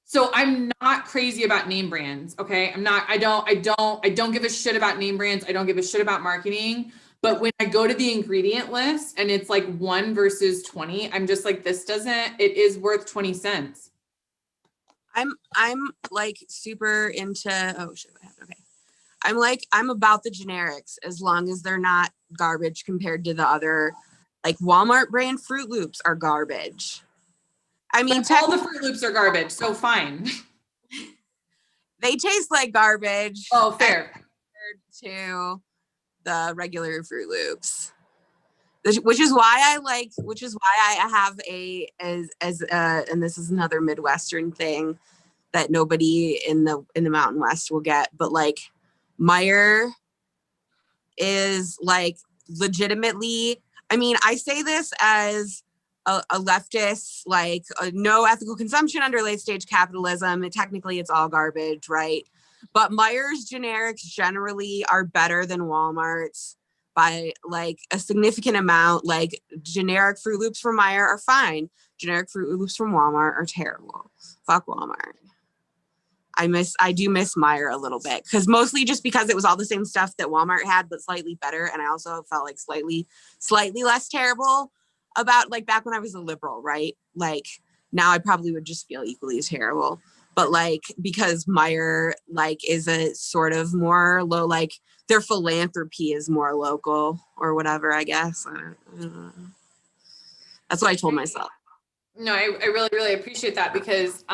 So I'm not crazy about name brands. Okay. I don't give a shit about name brands. I don't give a shit about marketing. But when I go to the ingredient list and it's like 1 versus 20, I'm just like, it is worth 20 cents. I'm like super into, oh shit, what happened? Okay. I'm about the generics as long as they're not garbage compared to the other, like Walmart brand Fruit Loops are garbage. I mean, all the Fruit Loops are garbage, so fine. They taste like garbage. Oh, fair. Compared to the regular Fruit Loops. Which is why I have and this is another Midwestern thing that nobody in the Mountain West will get, but like Meyer is like legitimately, I mean, I say this as a leftist, like no ethical consumption under late stage capitalism. Technically it's all garbage, right? But Meyer's generics generally are better than Walmart's by like a significant amount. Like generic Fruit Loops from Meyer are fine. Generic Fruit Loops from Walmart are terrible. Fuck Walmart. I do miss Meyer a little bit because mostly just because it was all the same stuff that Walmart had, but slightly better. And I also felt like slightly less terrible about like back when I was a liberal, right? Like now I probably would just feel equally as terrible. But like, because Meyer like is a sort of more low, like their philanthropy is more local or whatever, I guess. I don't know. That's what I told myself. No, I really, really appreciate that because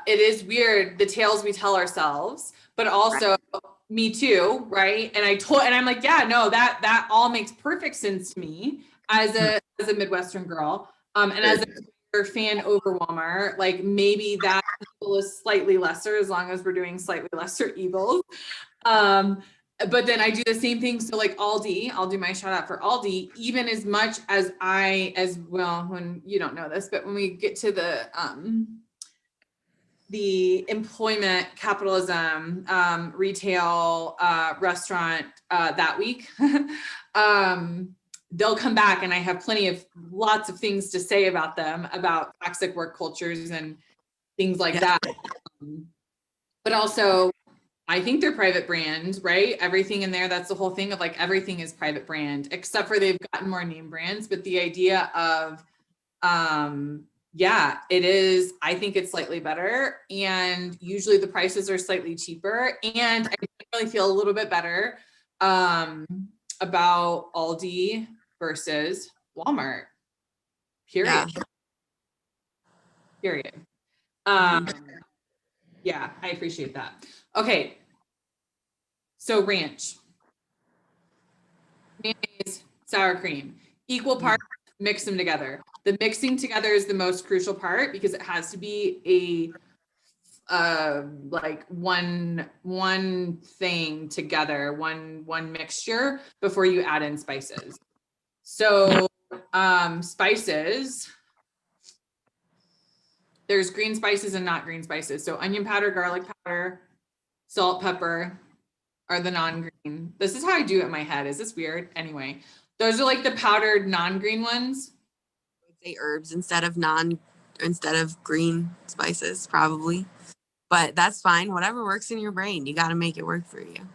it is weird the tales we tell ourselves, but also me too, right? And I'm like, yeah, no, that all makes perfect sense to me as a Midwestern girl, and as a fan over Walmart, like maybe that evil is slightly lesser as long as we're doing slightly lesser evils. But then I do the same thing. So like Aldi, I'll do my shout out for Aldi, even as much as when you don't know this, but when we get to the employment capitalism, retail, restaurant, that week, they'll come back and I have lots of things to say about them, about toxic work cultures and things like that. But also, I think they're private brand, right? Everything in there, that's the whole thing of like, everything is private brand, except for they've gotten more name brands. But the idea of, it is, I think it's slightly better. And usually the prices are slightly cheaper. And I really feel a little bit better about Aldi versus Walmart, period. Period. Yeah, I appreciate that. Okay. So ranch, mayonnaise, sour cream, equal parts, mix them together. The mixing together is the most crucial part because it has to be like one thing together, one mixture before you add in spices. So spices, there's green spices and not green spices. So onion powder, garlic powder, salt, pepper are the non-green. This is how I do it in my head. Is this weird? Anyway, those are like the powdered non-green ones. I would say herbs instead of green spices, probably. But that's fine. Whatever works in your brain, you got to make it work for you.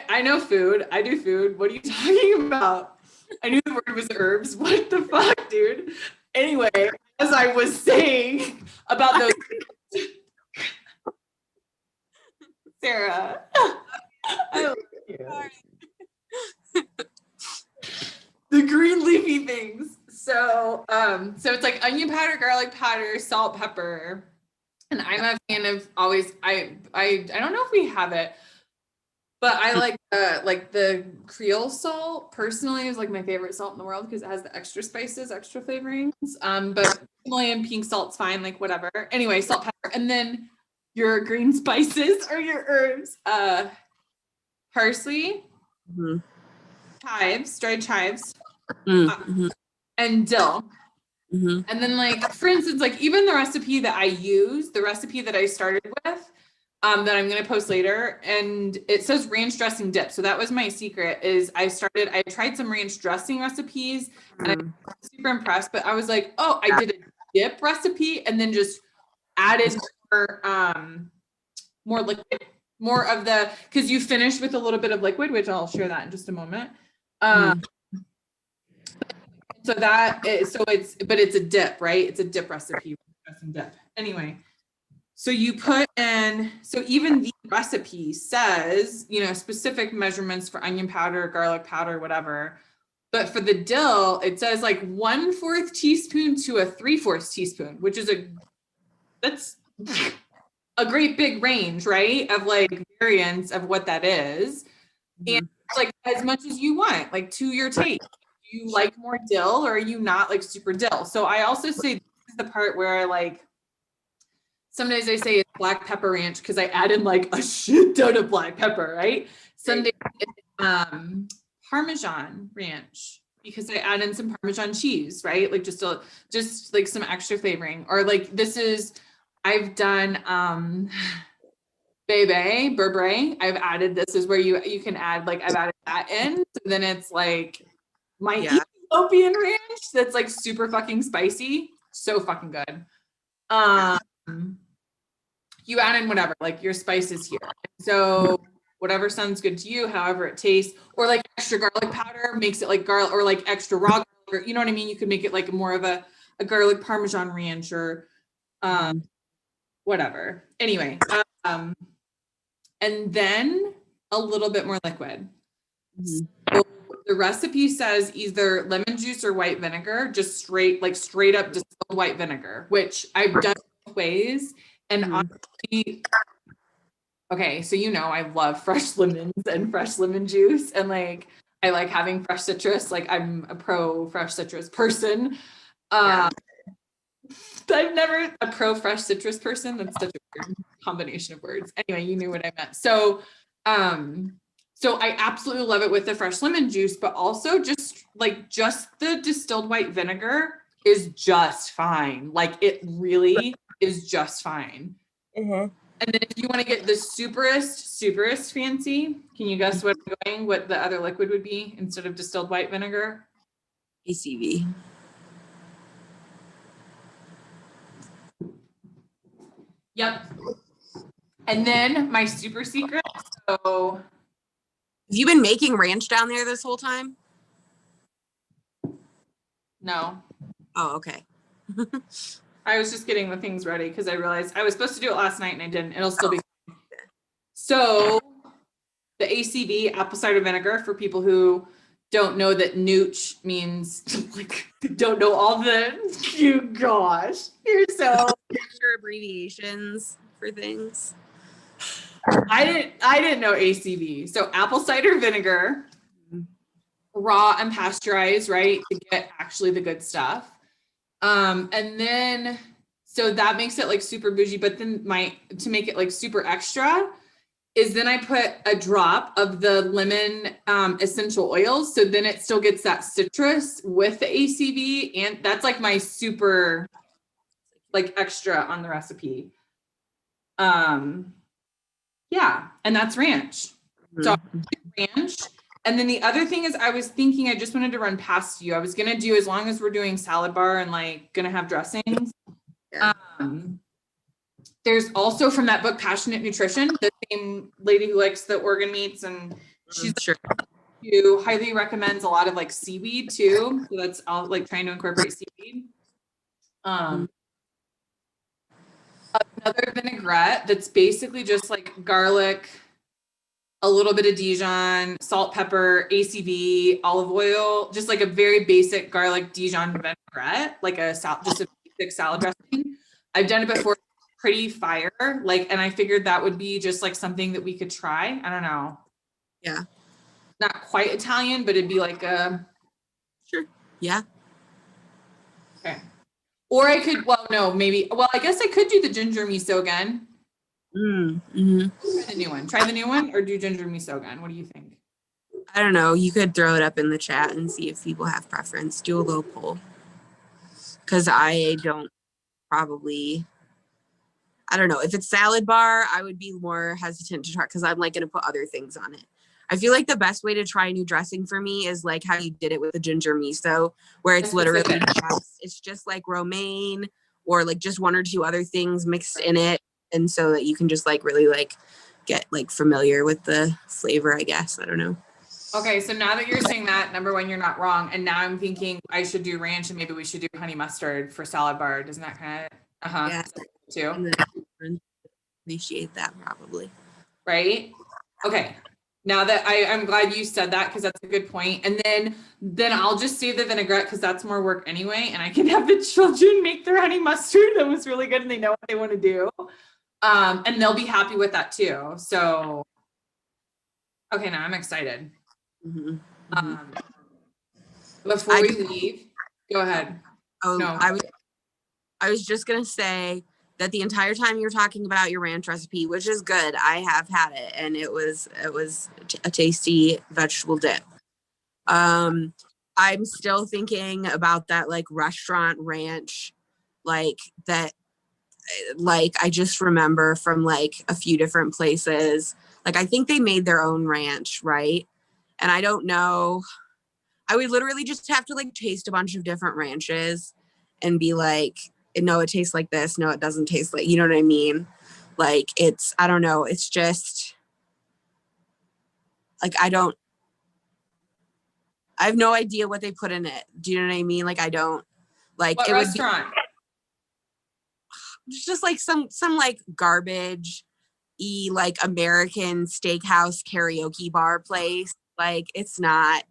I know food. I do food. What are you talking about? I knew the word was herbs. What the fuck, dude? Anyway, as I was saying about those, Sarah, I love you. The green leafy things. So it's like onion powder, garlic powder, salt, pepper. And I'm a fan of always, I don't know if we have it, but I like the Creole salt personally is like my favorite salt in the world because it has the extra spices, extra flavorings. But Himalayan pink salt's fine, like whatever. Anyway, salt, pepper, and then your green spices or your herbs. Parsley, chives, dried chives, and dill. And then like, for instance, like even the recipe that I use, the recipe that I started with, that I'm going to post later, and it says ranch dressing dip. So that was my secret is I tried some ranch dressing recipes and I'm super impressed, but I was like, oh, I did a dip recipe and then just added more liquid, more of the, cause you finished with a little bit of liquid, which I'll share that in just a moment. So it's a dip, right? It's a dip recipe, dressing dip. Anyway. So you put in, so even the recipe says, specific measurements for onion powder, garlic powder, whatever. But for the dill, it says like 1/4 teaspoon to a 3/4 teaspoon, which is that's a great big range, right? Of like variance of what that is. And it's like as much as you want, like to your taste. Do you like more dill or are you not like super dill? So I also say this is the part where I like, some days I say it's black pepper ranch because I add in like a shit ton of black pepper, right? Some days it's Parmesan ranch because I add in some Parmesan cheese, right? Like just like some extra flavoring. Or like I've done Bebe, Burberry. I've added this is where you can add like I've added that in. So then it's like my Ethiopian ranch that's like super fucking spicy. So fucking good. You add in whatever, like your spices here. So whatever sounds good to you, however it tastes, or like extra garlic powder makes it like garlic, or like extra raw garlic, you know what I mean? You could make it like more of a garlic Parmesan ranch or whatever. Anyway, and then a little bit more liquid. So the recipe says either lemon juice or white vinegar, just straight up distilled white vinegar, which I've done both ways. And honestly, okay, so I love fresh lemons and fresh lemon juice, and like I like having fresh citrus. Like I'm a pro fresh citrus person. I've never a pro fresh citrus person. That's such a weird combination of words. Anyway, you knew what I meant. So I absolutely love it with the fresh lemon juice, but also just the distilled white vinegar is just fine. Like it really is just fine. And then if you want to get the superest fancy, can you guess what the other liquid would be instead of distilled white vinegar? ACV. Yep. And then my super secret. So have you been making ranch down there this whole time? No. Oh, okay. I was just getting the things ready because I realized I was supposed to do it last night and I didn't. It'll still be. So the ACV, apple cider vinegar, for people who don't know that nooch means, like, don't know all the, you gosh, you're so. Your abbreviations for things. I didn't know ACV. So apple cider vinegar, raw and pasteurized, right? To get actually the good stuff. And then, so that makes it like super bougie, but then to make it like super extra is then I put a drop of the lemon essential oils. So then it still gets that citrus with the ACV. And that's like my super like extra on the recipe. Yeah, and that's ranch. So ranch. And then the other thing is I was thinking, I just wanted to run past you. I was gonna do, as long as we're doing salad bar and like gonna have dressings. Yeah. There's also from that book, Passionate Nutrition, the same lady who likes the organ meats, and she's sure. who highly recommends a lot of like seaweed too. So that's all like trying to incorporate seaweed. Another vinaigrette that's basically just like garlic, a little bit of Dijon, salt, pepper, ACV, olive oil, just like a very basic garlic Dijon vinaigrette, like just a basic salad dressing. I've done it before, pretty fire, like, and I figured that would be just like something that we could try. I don't know. Yeah. Not quite Italian, but it'd be like a. Sure. Yeah. Okay. Or I could, well, no, maybe, well, I guess I could do the ginger miso again. Mm-hmm. Try the new one. Try the new one or do ginger miso again. What do you think? I don't know. You could throw it up in the chat and see if people have preference. Do a little poll. Because I don't probably, I don't know. If it's salad bar, I would be more hesitant to try because I'm like going to put other things on it. I feel like the best way to try a new dressing for me is like how you did it with the ginger miso, where it's literally it's just like romaine or like just one or two other things mixed in it. And so that you can just like really like get like familiar with the flavor, I guess. I don't know. Okay, so now that you're saying that, number one, you're not wrong. And now I'm thinking I should do ranch and maybe we should do honey mustard for salad bar. Doesn't that kind of, Yeah. too? Appreciate that probably. Right? Okay. Now that I'm glad you said that because that's a good point. And then I'll just save the vinaigrette because that's more work anyway. And I can have the children make their honey mustard. That was really good and they know what they want to do. And they'll be happy with that too. So, okay, now I'm excited. Mm-hmm. Before we leave, go ahead. Oh, no. I was just going to say that the entire time you're talking about your ranch recipe, which is good, I have had it and it was a tasty vegetable dip. I'm still thinking about that like restaurant ranch, like that, like I just remember from like a few different places. Like I think they made their own ranch, right? And I don't know. I would literally just have to like taste a bunch of different ranches and be like, no, it tastes like this. No, it doesn't taste like, you know what I mean? Like it's, I don't know. It's just like, I have no idea what they put in it. Do you know what I mean? Like, I don't like what it restaurant? would be just like some like garbage like American steakhouse karaoke bar place. Like it's not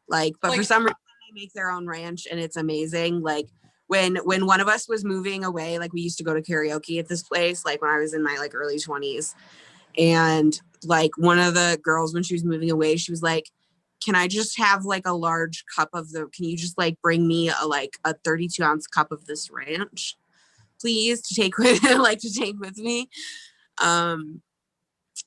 like, but like, for some reason they make their own ranch and it's amazing. Like when one of us was moving away, like we used to go to karaoke at this place, like when I was in my like early 20s. And like one of the girls, when she was moving away, she was like, can I just have like a large cup of can you just like bring me a 32-ounce cup of this ranch, please, to take with me.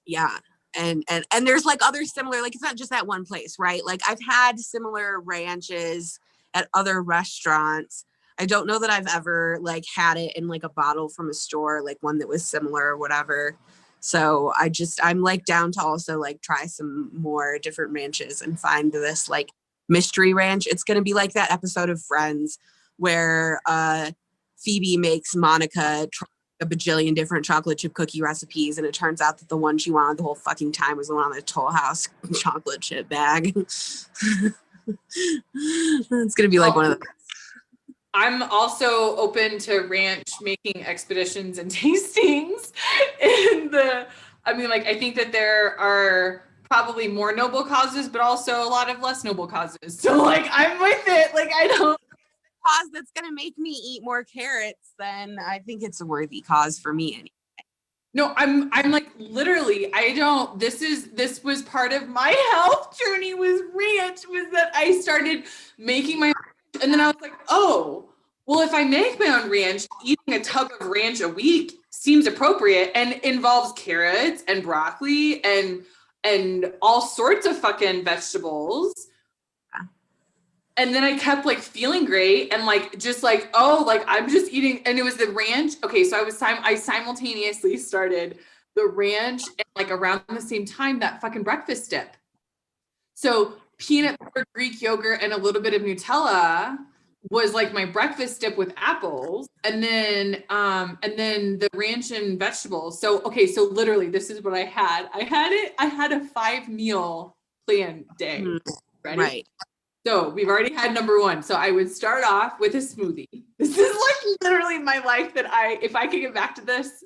Yeah. And there's like other similar, like it's not just that one place, right? Like I've had similar ranches at other restaurants. I don't know that I've ever like had it in like a bottle from a store, like one that was similar or whatever. So I'm like down to also like try some more different ranches and find this like mystery ranch. It's going to be like that episode of Friends where Phoebe makes Monica try a bajillion different chocolate chip cookie recipes, and it turns out that the one she wanted the whole fucking time was the one on the Toll House chocolate chip bag. It's gonna be like one of the. I'm also open to ranch making expeditions and tastings. I think that there are probably more noble causes, but also a lot of less noble causes. So like I'm with it. Like I don't. Cause that's gonna make me eat more carrots, then I think it's a worthy cause for me anyway. No, I'm like literally, this was part of my health journey was ranch, was that I started making my, and then I was like, oh, well, if I make my own ranch, eating a tub of ranch a week seems appropriate and involves carrots and broccoli and all sorts of fucking vegetables. And then I kept like feeling great and like just like, oh, like I'm just eating, and it was the ranch. Okay, so I simultaneously started the ranch and like around the same time that fucking breakfast dip. So peanut butter, Greek yogurt, and a little bit of Nutella was like my breakfast dip with apples, and then the ranch and vegetables. So okay, so literally this is what I had. I had a 5-meal plan day. Ready? Right. So we've already had number one. So I would start off with a smoothie. This is like literally my life that if I could get back to this,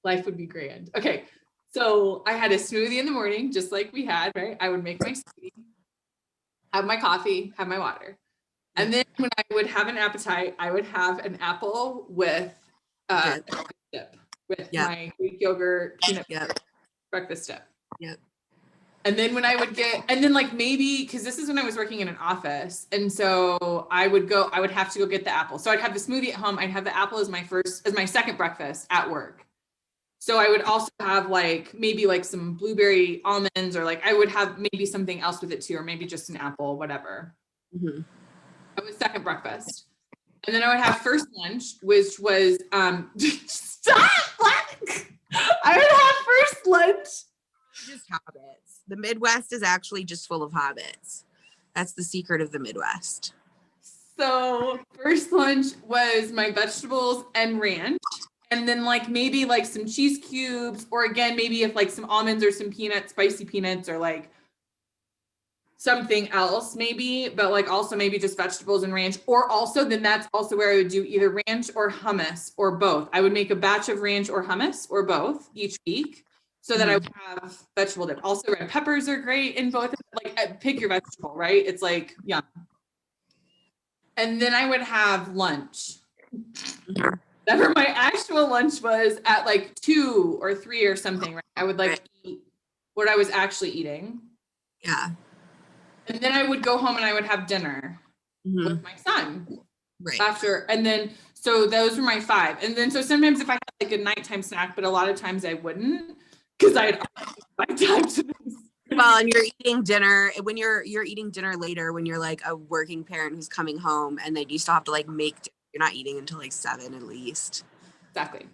life would be grand. Okay. So I had a smoothie in the morning, just like we had, right? I would make my smoothie, have my coffee, have my water. And then when I would have an appetite, I would have an apple with dip with my Greek yogurt, peanut butter, breakfast dip. Yep. And then when I would and then like maybe, because this is when I was working in an office. And so I would have to go get the apple. So I'd have the smoothie at home. I'd have the apple as my second breakfast at work. So I would also have like, maybe like some blueberry almonds, or like I would have maybe something else with it too, or maybe just an apple, whatever. Mm-hmm. That was second breakfast. And then I would have first lunch, which was, stop! I would have first lunch. Just habits. The Midwest is actually just full of habits. That's the secret of the Midwest. So first lunch was my vegetables and ranch. And then like maybe like some cheese cubes, or again, maybe if like some almonds or some peanuts, spicy peanuts, or like something else maybe, but like also maybe just vegetables and ranch. Or also then that's also where I would do either ranch or hummus or both. I would make a batch of ranch or hummus or both each week, so that I would have vegetable dip. Also red peppers are great in both. Like pick your vegetable, right? It's like, yum. And then I would have lunch. Whatever my actual lunch was at like 2 or 3 or something, right? I would like eat what I was actually eating. Yeah. And then I would go home and I would have dinner with my son after. And then, so those were my 5. And then, so sometimes if I had like a nighttime snack, but a lot of times I wouldn't, because I had my time to this. Well, and you're eating dinner when you're eating dinner later, when you're like a working parent who's coming home, and then you still have to like make dinner. You're not eating until like 7 at least. Exactly.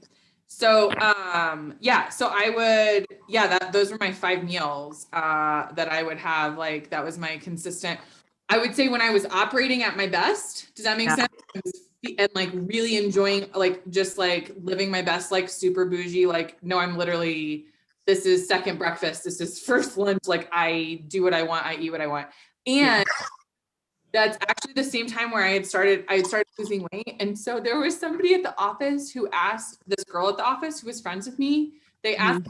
So, so I would, those were my 5 meals, that I would have. Like, that was my consistent, I would say when I was operating at my best, does that make sense? And like really enjoying, like, just like living my best, like super bougie, like, no, I'm literally, this is second breakfast. This is first lunch. Like I do what I want. I eat what I want. And that's actually the same time where I started losing weight. And so there was somebody at the office who asked this girl at the office who was friends with me, they asked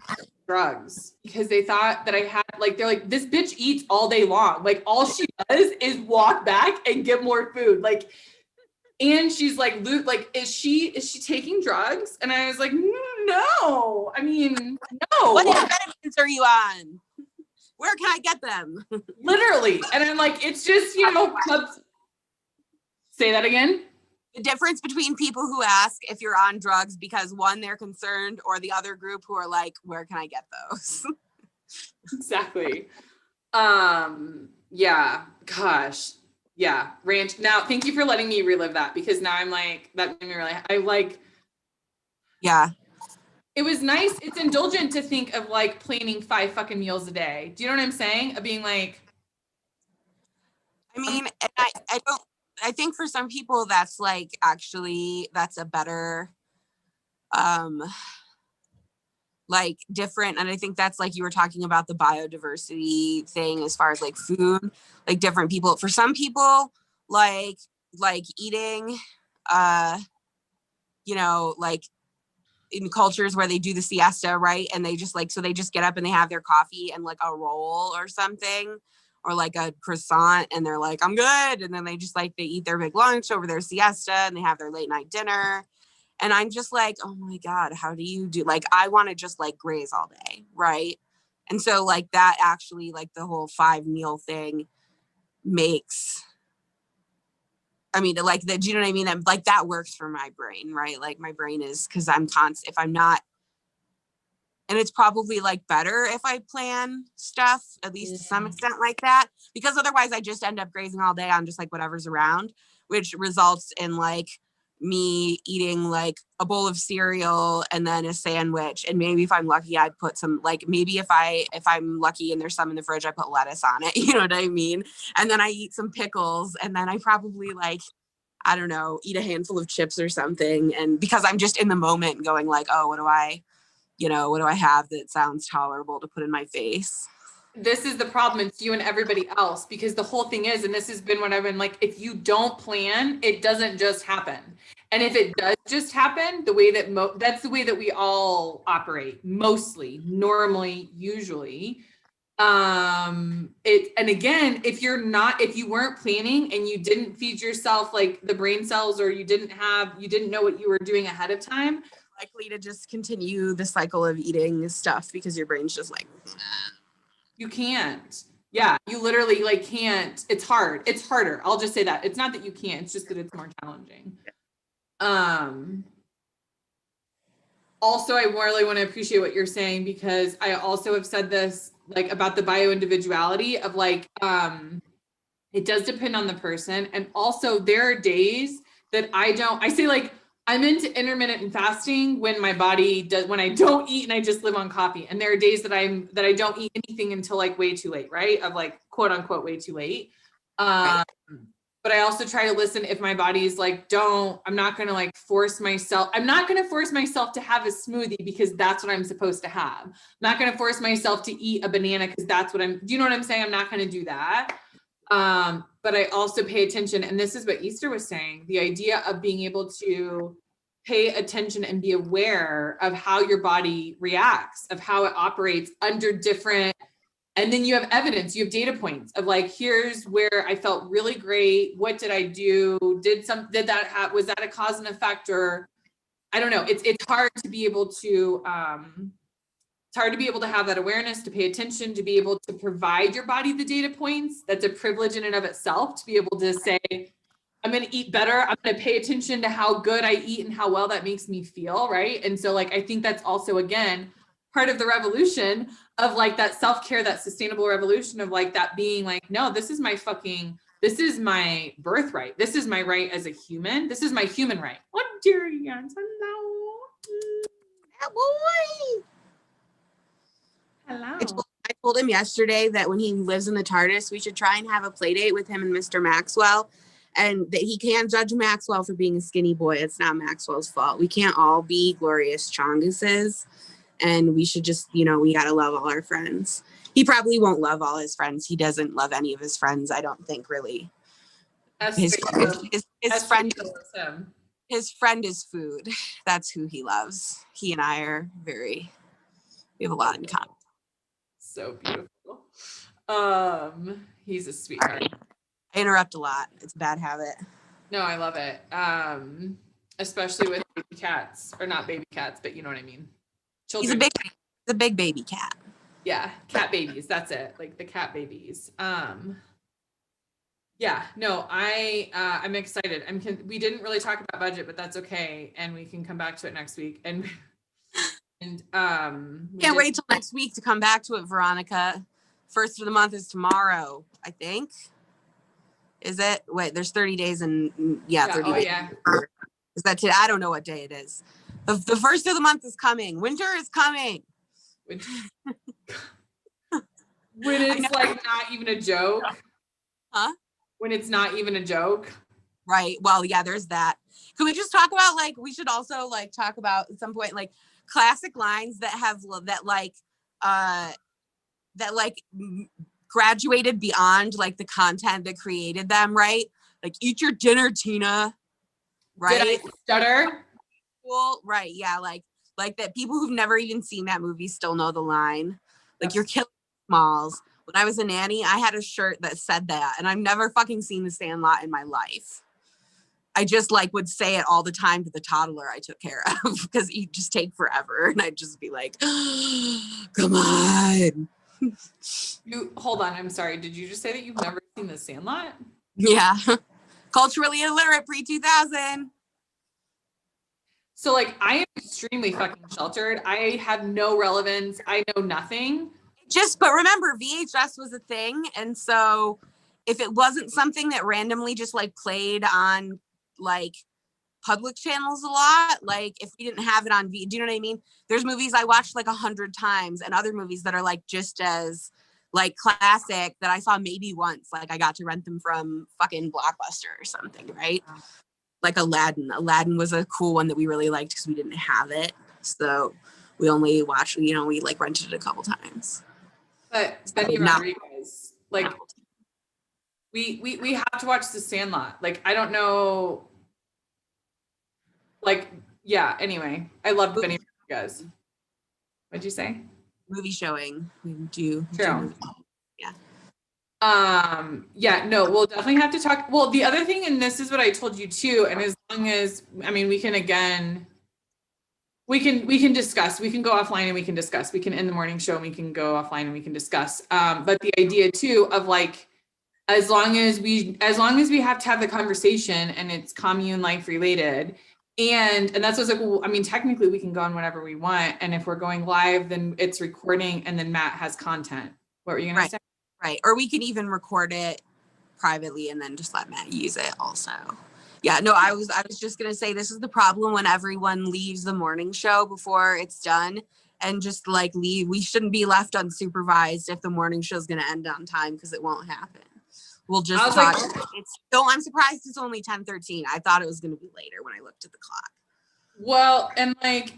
drugs because they thought that I had, like, they're like, this bitch eats all day long. Like all she does is walk back and get more food. Like, and she's like, Luke, like, is she taking drugs? And I was like, no, I mean, no. What medications are you on? Where can I get them? Literally. And I'm like, it's just, clubs. Say that again. The difference between people who ask if you're on drugs because one, they're concerned, or the other group who are like, where can I get those? Exactly. Yeah, gosh. Yeah. Ranch. Now, thank you for letting me relive that, because now I'm like, that made me really, yeah. It was nice. It's indulgent to think of like planning 5 fucking meals a day. Do you know what I'm saying? Of being like, I mean, I think for some people that's like, actually, that's a better, like different. And I think that's like, you were talking about the biodiversity thing as far as like food, like different people, for some people, like eating, like, in cultures where they do the siesta, right? And they just like, so they just get up and they have their coffee and like a roll or something, or like a croissant, and they're like, I'm good. And then they just like, they eat their big lunch over their siesta and they have their late night dinner. And I'm just like, oh my God, how do you do? Like, I want to just like graze all day. Right. And so like that actually, like the whole 5-meal thing makes, I mean, like that, do you know what I mean? Like that works for my brain, right? Like my brain is, because I'm constant, if I'm not, and it's probably like better if I plan stuff, at least to some extent like that, because otherwise I just end up grazing all day on just like whatever's around, which results in like me eating like a bowl of cereal and then a sandwich. And maybe if I'm lucky, I'd put some, like maybe if I'm lucky and there's some in the fridge, I put lettuce on it, you know what I mean? And then I eat some pickles, and then I probably like, I don't know, eat a handful of chips or something. And because I'm just in the moment going like, oh, what do I have that sounds tolerable to put in my face? This is the problem. It's you and everybody else, because the whole thing is, and this has been what I've been like, if you don't plan, it doesn't just happen. And if it does just happen, the way that that's the way that we all operate, mostly, normally, usually. And again, if you weren't planning and you didn't feed yourself like the brain cells, or you didn't know what you were doing ahead of time, likely to just continue the cycle of eating stuff because your brain's just like, you can't. Yeah, you literally like can't. It's hard. It's harder. I'll just say that. It's not that you can't, it's just that it's more challenging. Also, I really want to appreciate what you're saying, because I also have said this like about the bio-individuality of like, it does depend on the person. And also there are days that I say like, I'm into intermittent fasting when my body does, when I don't eat and I just live on coffee. And there are days that I don't eat anything until like way too late, right? Of like, quote unquote, way too late. right. But I also try to listen if my body's like, I'm not going to like force myself. I'm not going to force myself to have a smoothie because that's what I'm supposed to have. I'm not going to force myself to eat a banana because that's what do you know what I'm saying? I'm not going to do that. But I also pay attention, and this is what Easter was saying, the idea of being able to pay attention and be aware of how your body reacts, of how it operates under different, and then you have evidence, you have data points of like, here's where I felt really great. What did I do? Was that a cause and effect? Or I don't know. It's hard to be able to, it's hard to be able to have that awareness, to pay attention, to be able to provide your body the data points. That's a privilege in and of itself, to be able to say, I'm going to eat better. I'm going to pay attention to how good I eat and how well that makes me feel. Right. And so like, I think that's also, again, part of the revolution of like that self-care, that sustainable revolution of like that being like, no, this is my birthright. This is my right as a human. This is my human right. What dear Jans? Hello. Boy. Hello. I told him yesterday that when he lives in the TARDIS, we should try and have a play date with him and Mr. Maxwell, and that he can't judge Maxwell for being a skinny boy. It's not Maxwell's fault. We can't all be glorious Chonguses, and we should just, we got to love all our friends. He probably won't love all his friends. He doesn't love any of his friends, I don't think, really. His friend is food. That's who he loves. He and I we have a lot in common. So beautiful. He's a sweetheart. I interrupt a lot. It's a bad habit. No, I love it. Especially with baby cats, or not baby cats, but you know what I mean. Children. He's a big baby cat. Yeah, cat babies. That's it. Like the cat babies. Yeah, no, I'm excited. We didn't really talk about budget, but that's okay, and we can come back to it next week. And can't wait till next week to come back to it, Veronica. First of the month is tomorrow, I think. Is it? Wait, there's 30 days and 30 days. Yeah. Is that today? I don't know what day it is. The first of the month is coming. Winter is coming. When it's like not even a joke. Huh? When it's not even a joke. Right. Well, yeah, there's that. Can we just talk about we should also talk about at some point classic lines that have graduated beyond the content that created them, right? Like, eat your dinner, Tina. Right? Did I stutter? Well, right. Yeah. Like that people who've never even seen that movie still know the line. Like, you're killing Smalls. When I was a nanny, I had a shirt that said that, and I've never fucking seen The Sandlot in my life. I just like would say it all the time to the toddler I took care of because he'd just take forever. And I'd just be like, come on. You hold on. I'm sorry. Did you just say that you've never seen The Sandlot? Yeah. Culturally illiterate pre-2000. So like I am extremely fucking sheltered. I have no relevance. I know nothing. But remember, VHS was a thing. And so if it wasn't something that randomly just like played on like public channels a lot, like if we didn't have it on do you know what I mean? There's movies I watched like 100 times and other movies that are like just as like classic that I saw maybe once. Like I got to rent them from fucking Blockbuster or something, right? Like Aladdin. Aladdin was a cool one that we really liked because we didn't have it. So we only watched, we like rented it a couple times. But Benny Rodriguez, like we have to watch The Sandlot. Like I don't know. Like, yeah, anyway. I loved Benny Rodriguez. What'd you say? Movie showing. We do. True. Yeah. Yeah, no, we'll definitely have to talk. Well, the other thing, and this is what I told you too, and as long as, I mean, we can discuss, we can go offline and we can discuss, we can end the morning show and we can go offline and we can discuss. But the idea too of like, as long as we have to have the conversation and it's commune life related, and that's what's like, well, I mean, technically we can go on whatever we want. And if we're going live, then it's recording and then Matt has content. What were you gonna say? Right. Or we can even record it privately and then just let Matt use it also. Yeah, no, I was just gonna say this is the problem when everyone leaves the morning show before it's done and just like leave. We shouldn't be left unsupervised if the morning show is gonna end on time because it won't happen. We'll just talk. I'm surprised it's only 10:13. I thought it was gonna be later when I looked at the clock. Well, and like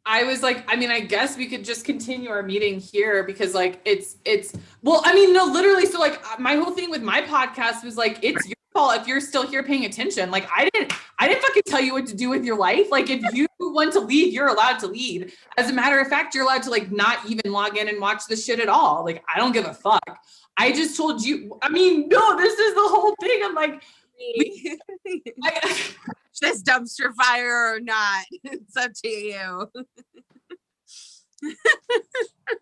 I was like, I mean, I guess we could just continue our meeting here because like it's well, I mean, no, literally. So like my whole thing with my podcast was like, it's your fault if you're still here paying attention. Like I didn't fucking tell you what to do with your life. Like if you want to lead, you're allowed to lead. As a matter of fact, you're allowed to like not even log in and watch the shit at all. Like I don't give a fuck. I just told you, I mean, no, this is the whole thing. I'm like, this dumpster fire or not, it's up to you.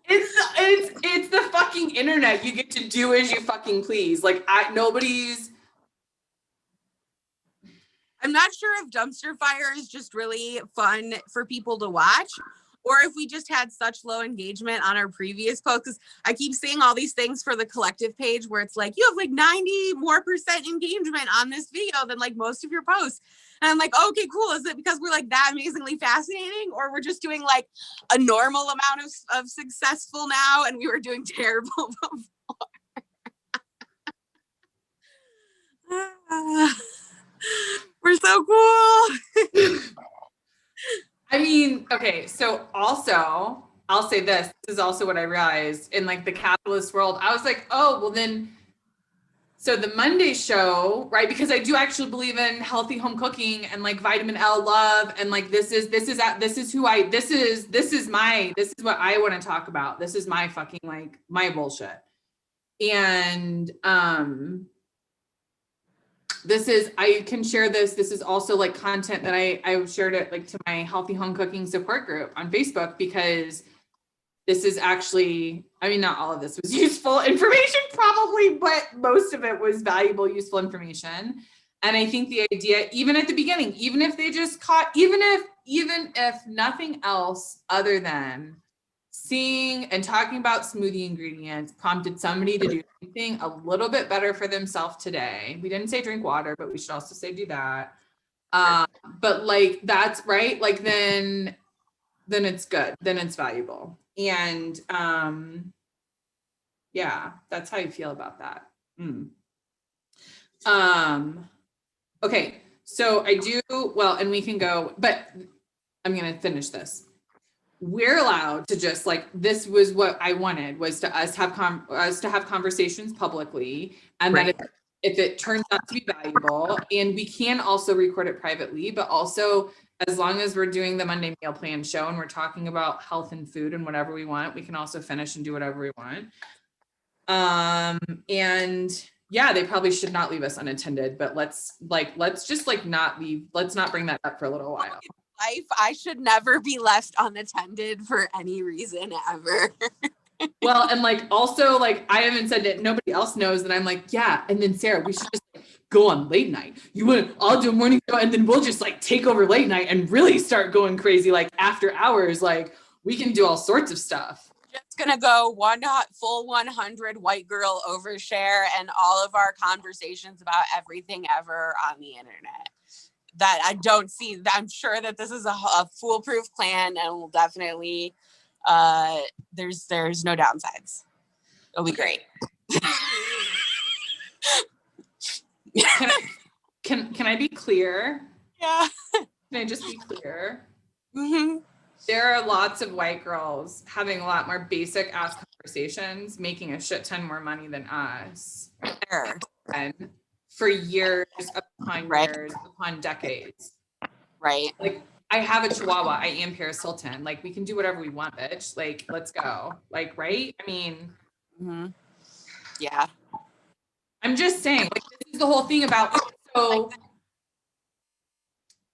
It's the fucking internet. You get to do as you fucking please. Like I'm not sure if dumpster fire is just really fun for people to watch or if we just had such low engagement on our previous posts. Because I keep seeing all these things for the collective page where it's like, you have like 90% more engagement on this video than like most of your posts. And I'm like, okay, cool. Is it because we're like that amazingly fascinating or we're just doing like a normal amount of successful now and we were doing terrible before? We're so cool. I mean, okay, so also, I'll say this is also what I realized in like the capitalist world. I was like, oh, well then, so the Monday show, right? Because I do actually believe in healthy home cooking and like vitamin L love. And like, this is what I want to talk about. This is my fucking, like my bullshit. And, I can share this. This is also like content that I shared it like to my healthy home cooking support group on Facebook, because this is actually, I mean, not all of this was useful information probably, but most of it was valuable, useful information. And I think the idea, even at the beginning, even if they just caught, even if nothing else other than seeing and talking about smoothie ingredients prompted somebody to do something a little bit better for themselves today. We didn't say drink water, but we should also say do that. But like, that's right. Like, then it's good. Then it's valuable. And yeah, that's how you feel about that. Okay. So I do, well, and we can go, but I'm going to finish this. We're allowed to just like, this was what I wanted, was to us have conversations publicly, and right. That if it turns out to be valuable, and we can also record it privately, but also as long as we're doing the Monday meal plan show and we're talking about health and food and whatever we want, we can also finish and do whatever we want. And yeah, they probably should not leave us unattended, but let's just like let's not bring that up for a little while. Life, I should never be left unattended for any reason ever. Well, and like also like I haven't said it, nobody else knows that I'm like, yeah, and then Sarah, we should just like, go on late night. I'll do a morning show and then we'll just like take over late night and really start going crazy like after hours. Like we can do all sorts of stuff. Just gonna go full 100 white girl overshare and all of our conversations about everything ever on the internet. That I don't see. I'm sure that this is a foolproof plan and will definitely there's no downsides. It'll be great. Can I be clear? Yeah. Can I just be clear? Mm-hmm. There are lots of white girls having a lot more basic ass conversations, making a shit ton more money than us. Sure. And for years upon Right. years upon decades. Right. Like I have a chihuahua. I am Paris Hilton. Like we can do whatever we want, bitch. Like let's go. Like, right? I mean, Mm-hmm. Yeah. I'm just saying, like this is the whole thing about so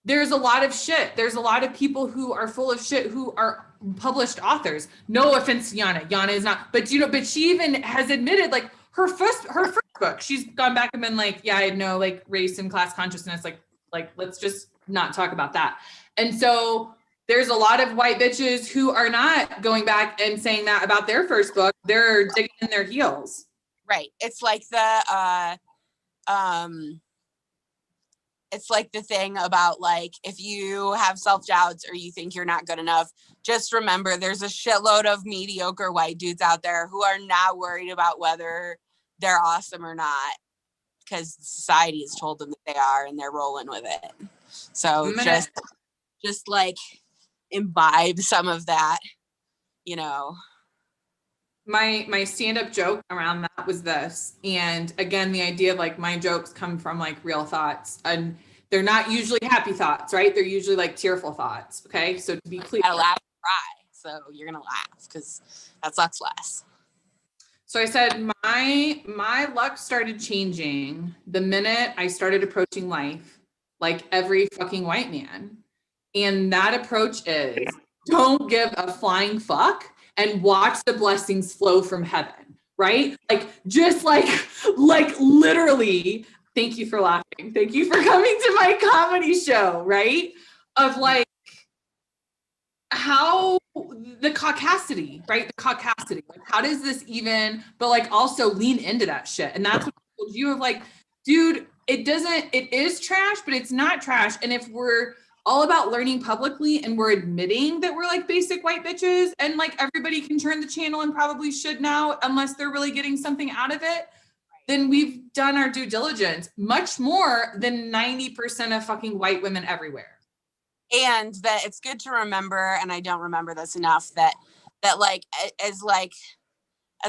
there's a lot of shit. There's a lot of people who are full of shit who are published authors. No offense to Yana. Yana is not, but you know, but she even has admitted like her first book, she's gone back and been like, yeah, I had no like race and class consciousness. Like let's just not talk about that. And so there's a lot of white bitches who are not going back and saying that about their first book. They're digging in their heels. Right. It's like the thing about like, if you have self-doubts or you think you're not good enough, just remember there's a shitload of mediocre white dudes out there who are not worried about whether they're awesome or not, because society has told them that they are and they're rolling with it. So just like imbibe some of that, you know. My stand-up joke around that was this. And again, the idea of like my jokes come from like real thoughts, and they're not usually happy thoughts, right? They're usually like tearful thoughts. Okay. So to be clear, You gotta laugh and cry. So you're gonna laugh because that sucks less. so I said my luck started changing the minute I started approaching life like every fucking white man. And that approach is don't give a flying fuck and watch the blessings flow from heaven, right? Like just like literally, thank you for laughing. Thank you for coming to my comedy show, right? Of like how the caucasity, right? The caucasity, like how does this even, but like also lean into that shit. And that's what I told you of like, dude, it is trash, but it's not trash. And if we're all about learning publicly and we're admitting that we're like basic white bitches and like everybody can turn the channel and probably should now, unless they're really getting something out of it, then we've done our due diligence much more than 90% of fucking white women everywhere. And that it's good to remember, and I don't remember this enough, that like as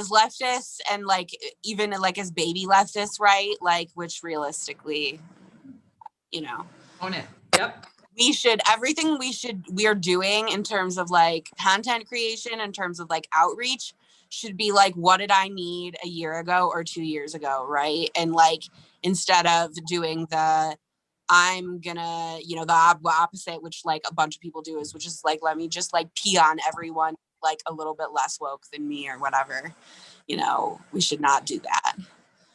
leftists and like even like as baby leftists, right? Like, which realistically, you know, Own it. Yep. Everything we are doing in terms of like content creation, in terms of like outreach, should be like, what did I need a year ago or 2 years ago, right? And like, instead of doing I'm gonna, you know, the opposite, which like a bunch of people do, which is like, let me just like pee on everyone like a little bit less woke than me or whatever. You know, we should not do that.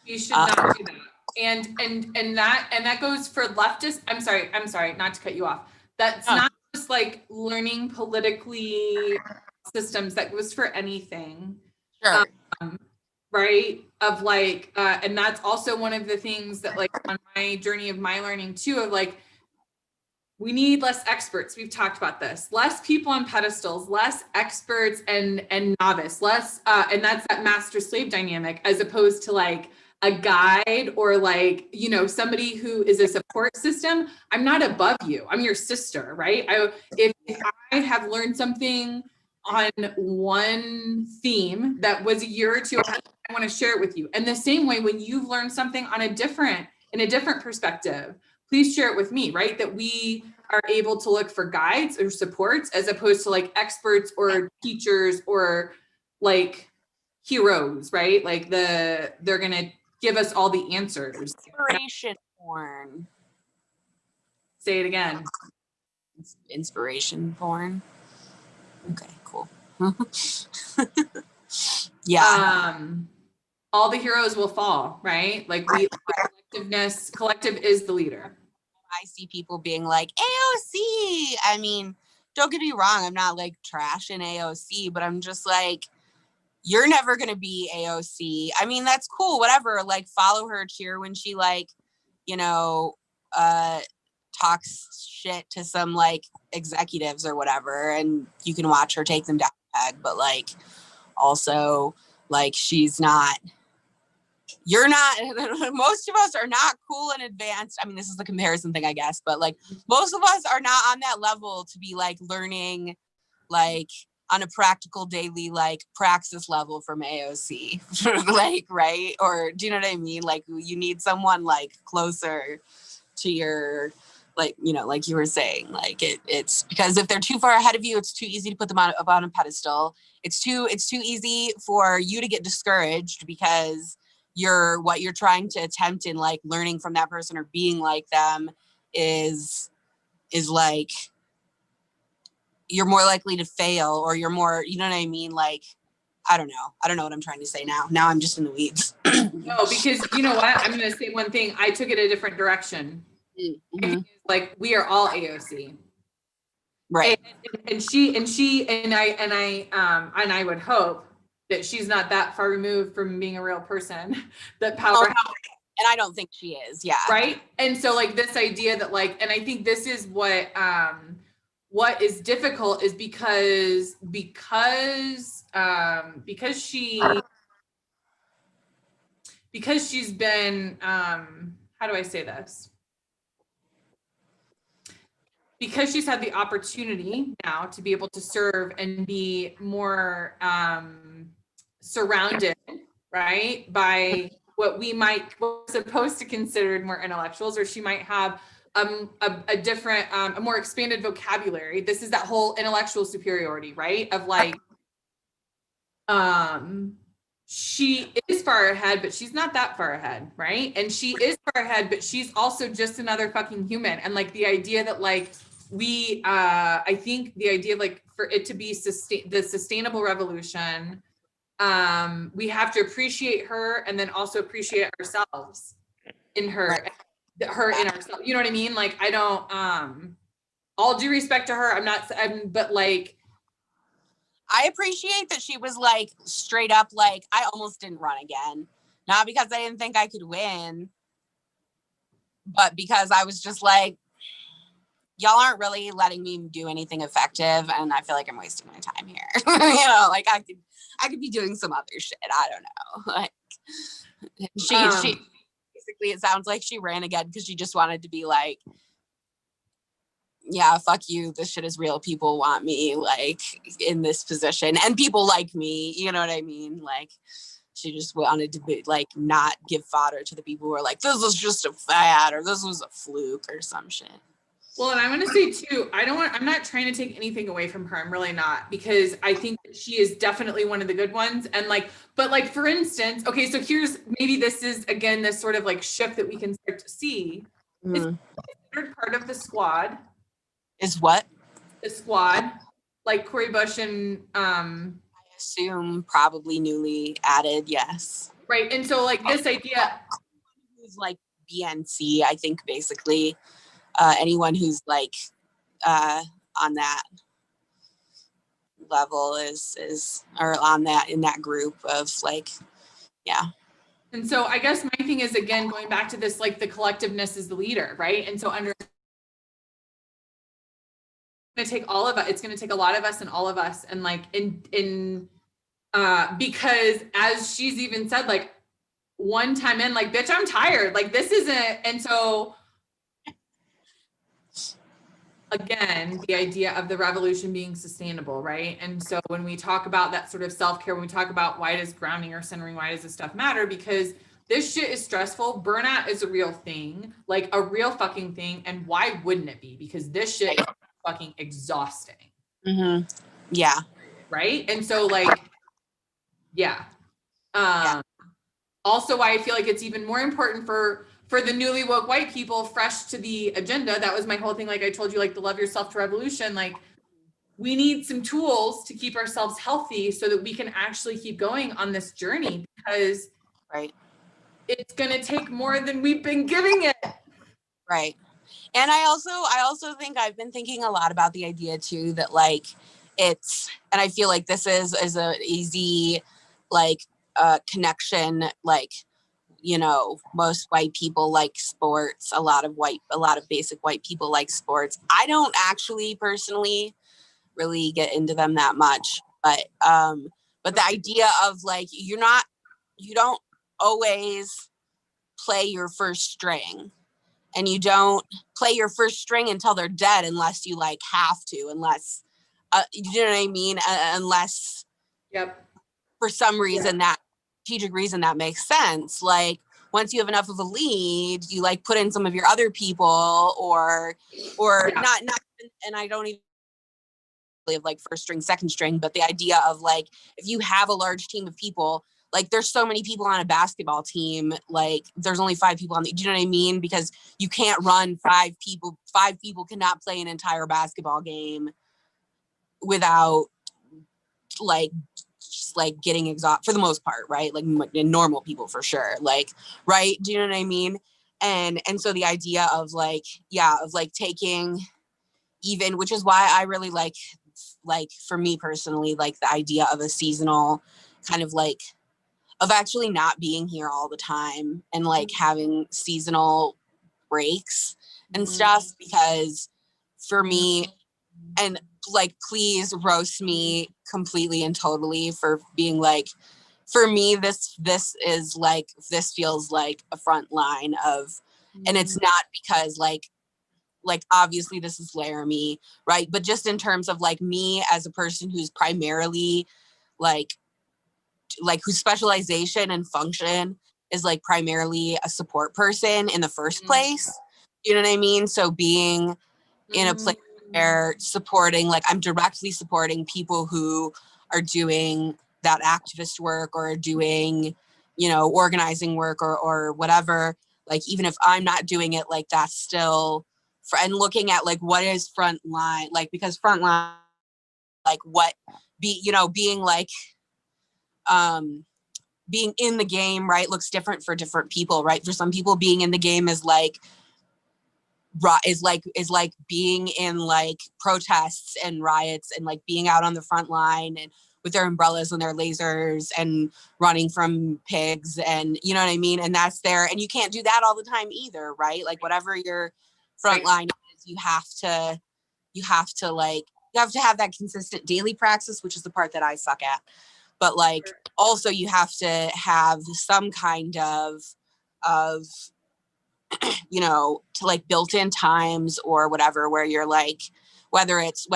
You should not do that. And that goes for leftists. I'm sorry, not to cut you off. That's not just like learning politically systems. That goes for anything. Sure. Right? Of like, and that's also one of the things that like on my journey of my learning too, of like, we need less experts. We've talked about this. Less people on pedestals, less experts and novice, less, and that's that master slave dynamic, as opposed to like a guide or like, you know, somebody who is a support system. I'm not above you. I'm your sister, right? If I have learned something on one theme that was a year or two ahead, I want to share it with you. And the same way, when you've learned something in a different perspective, please share it with me, right? That we are able to look for guides or supports as opposed to like experts or teachers or like heroes, right? Like they're going to give us all the answers. Inspiration porn. Say it again. Inspiration porn. Okay, cool. Yeah. All the heroes will fall, right? Like collective is the leader. I see people being like, AOC. I mean, don't get me wrong, I'm not like trashing AOC, but I'm just like, you're never gonna be AOC. I mean, that's cool, whatever. Like, follow her, cheer when she like, you know, talks shit to some like executives or whatever, and you can watch her take them down the peg, but like also like she's not, you're not, most of us are not cool and advanced. I mean, this is the comparison thing, I guess, but like most of us are not on that level to be like learning like on a practical daily like praxis level from AOC. Like, right? Or do you know what I mean? Like you need someone like closer to your, like, you know, like you were saying, like it's because if they're too far ahead of you, it's too easy to put them up on a pedestal. It's too easy for you to get discouraged because what you're trying to attempt in like learning from that person or being like them is like you're more likely to fail, or you're more, you know what I mean? Like, I don't know what I'm trying to say now. Now I'm just in the weeds. No, because you know what? I'm going to say one thing. I took it a different direction. Mm-hmm. Like we are all AOC. Right. And I would hope that she's not that far removed from being a real person that power has. And I don't think she is. Yeah. Right. And so like this idea that like, and I think this is what is difficult is because she's been, how do I say this? Because she's had the opportunity now to be able to serve and be more surrounded, right, by what we're supposed to consider more intellectuals, or she might have a different, a more expanded vocabulary. This is that whole intellectual superiority, right? Of like, she is far ahead, but she's not that far ahead, right? And she is far ahead, but she's also just another fucking human. And like the idea that like I think the idea of like for it to be the sustainable revolution, we have to appreciate her and then also appreciate ourselves in her, in ourselves. You know what I mean? Like I don't, all due respect to her, but like, I appreciate that she was like straight up like, I almost didn't run again. Not because I didn't think I could win, but because I was just like, y'all aren't really letting me do anything effective, and I feel like I'm wasting my time here. You know, like I could be doing some other shit. I don't know. Like she basically, it sounds like she ran again because she just wanted to be like, yeah, fuck you, this shit is real, people want me like in this position and people like me, you know what I mean? Like she just wanted to be like not give fodder to the people who are like, this was just a fad or this was a fluke or some shit. Well, and I want to say too, I'm not trying to take anything away from her. I'm really not, because I think that she is definitely one of the good ones. And like, but like, for instance, okay, so here's, maybe this is again, this sort of like shift that we can start to see. Is considered part of the squad. Is what? The squad, like Cori Bush and I assume probably newly added, yes. Right. And so like this idea who's like BNC, I think basically anyone who's like on that level is or on that in that group of like, yeah. And so I guess my thing is, again, going back to this, like the collectiveness is the leader, right? And so going to take all of us, it's going to take a lot of us and all of us, and like because as she's even said, like one time in, like, bitch, I'm tired, like this isn't. And so again, the idea of the revolution being sustainable, right? And so when we talk about that sort of self-care, when we talk about why does grounding or centering, why does this stuff matter? Because this shit is stressful. Burnout is a real thing, like a real fucking thing. And why wouldn't it be? Because this shit is fucking exhausting. Mm-hmm. Yeah. Right. And so like, yeah. also why I feel like it's even more important for the newly woke white people fresh to the agenda. That was my whole thing. Like I told you, like the Love Yourself to Revolution, like we need some tools to keep ourselves healthy so that we can actually keep going on this journey, because Right. it's going to take more than we've been giving it. Right. And I also think I've been thinking a lot about the idea too, that like it's, and I feel like this is a easy, like, connection, like, you know, most white people like sports, a lot of basic white people like sports. I don't actually personally really get into them that much, but the idea of like, you don't always play your first string, and you don't play your first string until they're dead, unless you like have to, unless you know what I mean, unless Yep. for some reason, that strategic reason that makes sense. Like once you have enough of a lead, you like put in some of your other people, or not, and I don't even of like first string, second string, but the idea of like, if you have a large team of people, like there's so many people on a basketball team, like there's only 5 people on the, do you know what I mean? Because you can't run 5 people. 5 people cannot play an entire basketball game without like just like getting exhausted for the most part, right? Like normal people for sure, like, right? Do you know what I mean? And so the idea of like, of like taking even, which is why I really like for me personally, like the idea of a seasonal kind of like, of actually not being here all the time, and like having seasonal breaks and stuff, because for me, and like please roast me completely and totally for being like, for me this is like, this feels like a front line of, and it's not because like obviously this is Laramie, right? But just in terms of like me as a person who's primarily like whose specialization and function is like primarily a support person in the first place. You know what I mean? So being in a place where supporting, like I'm directly supporting people who are doing that activist work, or doing, you know, organizing work, or whatever, like even if I'm not doing it, like that's still for, and looking at like what is front line, like because front line, like what you know, being like being in the game, right, looks different for different people, right? For some people being in the game is like being in like protests and riots, and like being out on the front line and with their umbrellas and their lasers and running from pigs, and you know what I mean? And that's there, and you can't do that all the time either, right? Like whatever your front line is, you have to have that consistent daily praxis, which is the part that I suck at. But like also you have to have some kind of you know, to like built-in times or whatever, where you're like, whether it's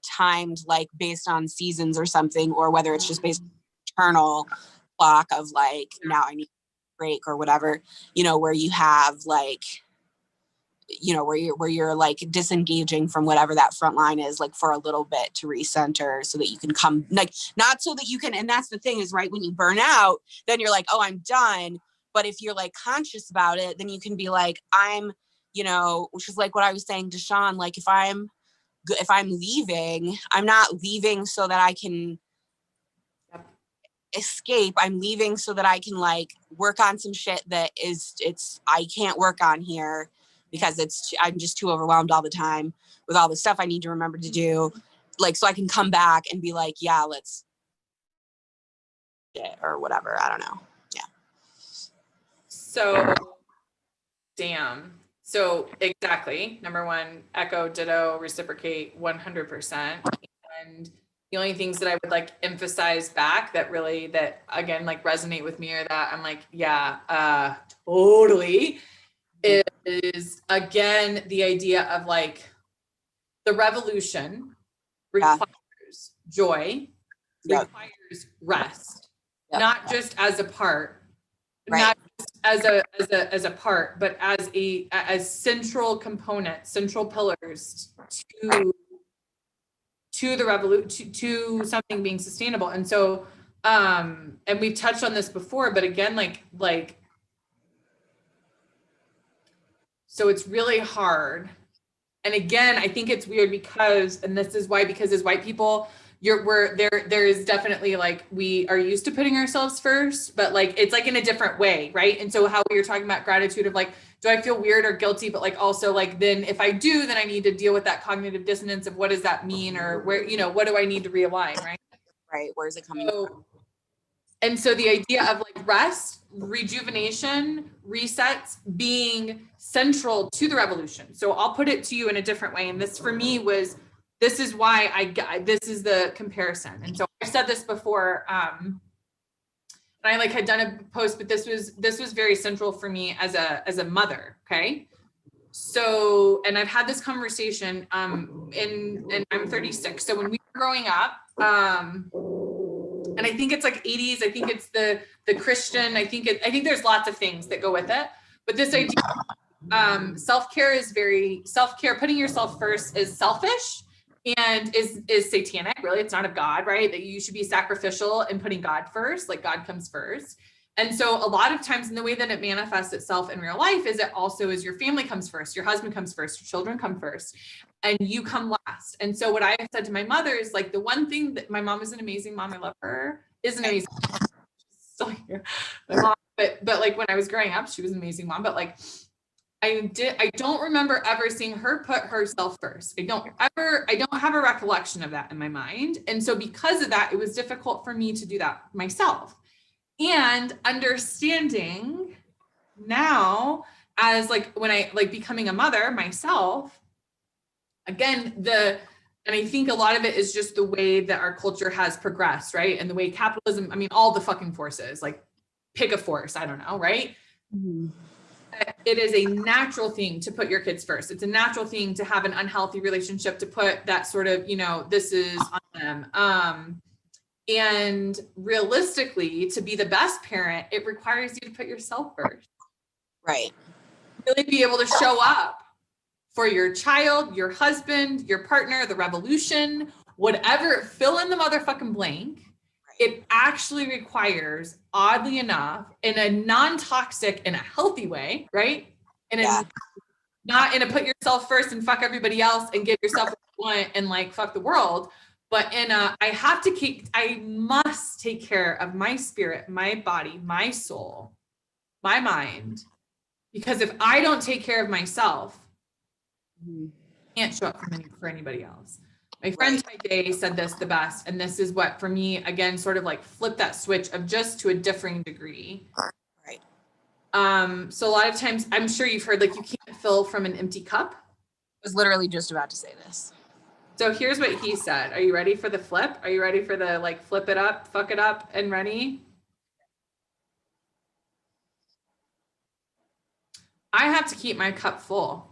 timed like based on seasons or something, or whether it's just based on internal clock of like, now I need a break or whatever, you know, where you have like, you know, where you're like disengaging from whatever that front line is, like for a little bit to recenter, so that you can come, like, not so that you can, and that's the thing is, right, when you burn out, then you're like, oh, I'm done. But if you're like conscious about it, then you can be like, I'm, you know, which is like what I was saying to Sean, like if I'm leaving, I'm not leaving so that I can escape. I'm leaving so that I can like work on some shit that I can't work on here, because I'm just too overwhelmed all the time with all the stuff I need to remember to do. Like, so I can come back and be like, yeah, let's or whatever. I don't know. Yeah. So, damn. So exactly. Number one, echo, ditto, reciprocate 100%. And the only things that I would like emphasize back that again, like resonate with me, or that I'm like, yeah, totally, is again, the idea of like the revolution requires joy, requires rest, not just as a part, not just as a part, but as central components, central pillars to the revolution, to something being sustainable. And so And we've touched on this before, but again, so it's really hard. And again, I think it's weird because, and this is why, because as white people, there is definitely like, we are used to putting ourselves first, but like, it's like in a different way. Right. And so how we were talking about gratitude of like, do I feel weird or guilty? But like, also like, then if I do, then I need to deal with that cognitive dissonance of what does that mean? Or where, you know, what do I need to realign? Right. Right. Where's it coming from? And so the idea of like rest, rejuvenation, resets being central to the revolution. So I'll put it to you in a different way. And this for me was, this is why this is the comparison. And so I've said this before, and I like had done a post, but this was very central for me as a mother. Okay. So, and I've had this conversation, and I'm 36. So when we were growing up, and I think it's like 80s. I think it's the Christian. I think there's lots of things that go with it. But this idea, self-care is very self-care. Putting yourself first is selfish and is satanic. Really, it's not of God, right? That you should be sacrificial and putting God first, like God comes first. And so a lot of times in the way that it manifests itself in real life is it also is your family comes first, your husband comes first, your children come first, and you come last. And so what I have said to my mother is like, the one thing that my mom is an amazing mom, I love her, is an amazing mom. She's still here. My mom, but like when I was growing up, she was an amazing mom, but like I don't remember ever seeing her put herself first. I don't have a recollection of that in my mind. And so because of that, it was difficult for me to do that myself. And understanding now as like when I like becoming a mother myself, again, and I think a lot of it is just the way that our culture has progressed, right? And the way capitalism, I mean, all the fucking forces, like pick a force, I don't know, right? Mm-hmm. It is a natural thing to put your kids first. It's a natural thing to have an unhealthy relationship, to put that sort of, you know, this is on them. And realistically, to be the best parent, it requires you to put yourself first. Right. Really be able to show up for your child, your husband, your partner, the revolution, whatever, fill in the motherfucking blank. It actually requires, oddly enough, in a non-toxic, in a healthy way, right? Not in a put yourself first and fuck everybody else and give yourself what you want and like fuck the world. But in a, I must take care of my spirit, my body, my soul, my mind. Because if I don't take care of myself, I can't show up for anybody else. My friend Ty Day said this the best. And this is what, for me, again, sort of like flip that switch of just to a differing degree. Right. So a lot of times, I'm sure you've heard, like, you can't fill from an empty cup. I was literally just about to say this. So here's what he said. Are you ready for the flip? Are you ready for the like flip it up, fuck it up, and ready? I have to keep my cup full.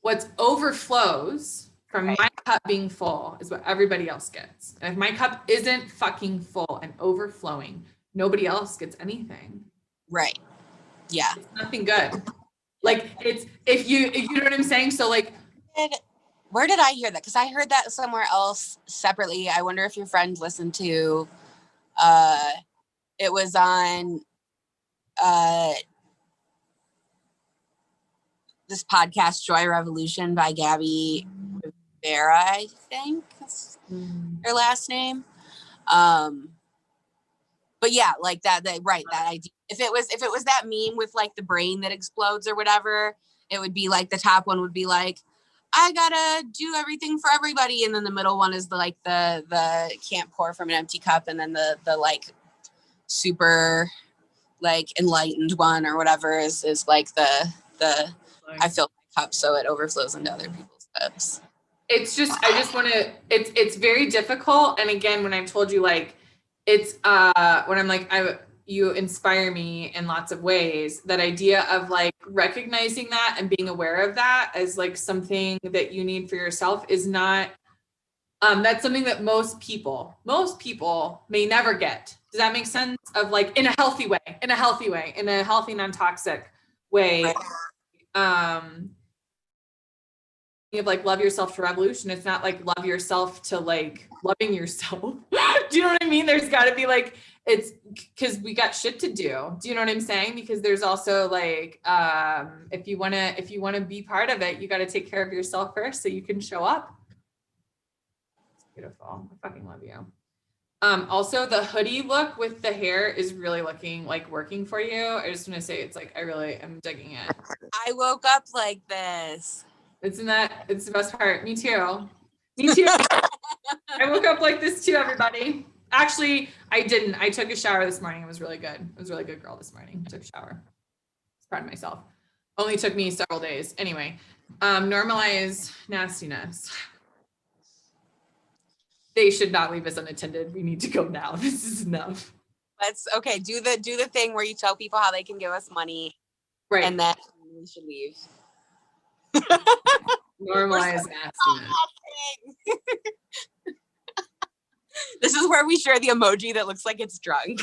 What overflows from my cup being full is what everybody else gets. And if my cup isn't fucking full and overflowing, nobody else gets anything. Right. Yeah. It's nothing good. Like it's, if you know what I'm saying? So like, where did I hear that? Because I heard that somewhere else separately. I wonder if your friend listened to, it was on this podcast, Joy Revolution by Gabby Rivera, I think that's her last name. But yeah, like that right, that idea. If it was that meme with like the brain that explodes or whatever, it would be like the top one would be like, I gotta do everything for everybody, and then the middle one is the can't pour from an empty cup, and then the like super like enlightened one or whatever is like the I fill my cup so it overflows into other people's cups. It's just, I just want to, it's very difficult. And again, when I've told you, like, it's, when I'm like, you inspire me in lots of ways, that idea of like recognizing that and being aware of that as like something that you need for yourself is not, that's something that most people may never get. Does that make sense? Of like, in a healthy way, in a healthy, non-toxic way. of like love yourself to revolution. It's not like love yourself to like loving yourself. Do you know what I mean? There's got to be like, it's because we got shit to do. Do you know what I'm saying? Because there's also like, if you want to be part of it, you got to take care of yourself first so you can show up. It's beautiful. I fucking love you. Also the hoodie look with the hair is really looking like working for you. I just want to say it's like, I really am digging it. I woke up like this. It's the best part. Me too. Me too. I woke up like this too, everybody. Actually, I didn't. I took a shower this morning. It was really good. I was a really good girl this morning. I took a shower. I was proud of myself. Only took me several days. Anyway, normalize nastiness. They should not leave us unattended. We need to go now. This is enough. Let's do the thing where you tell people how they can give us money. Right. And then we should leave. Normalize nastiness. This is where we share the emoji that looks like it's drunk.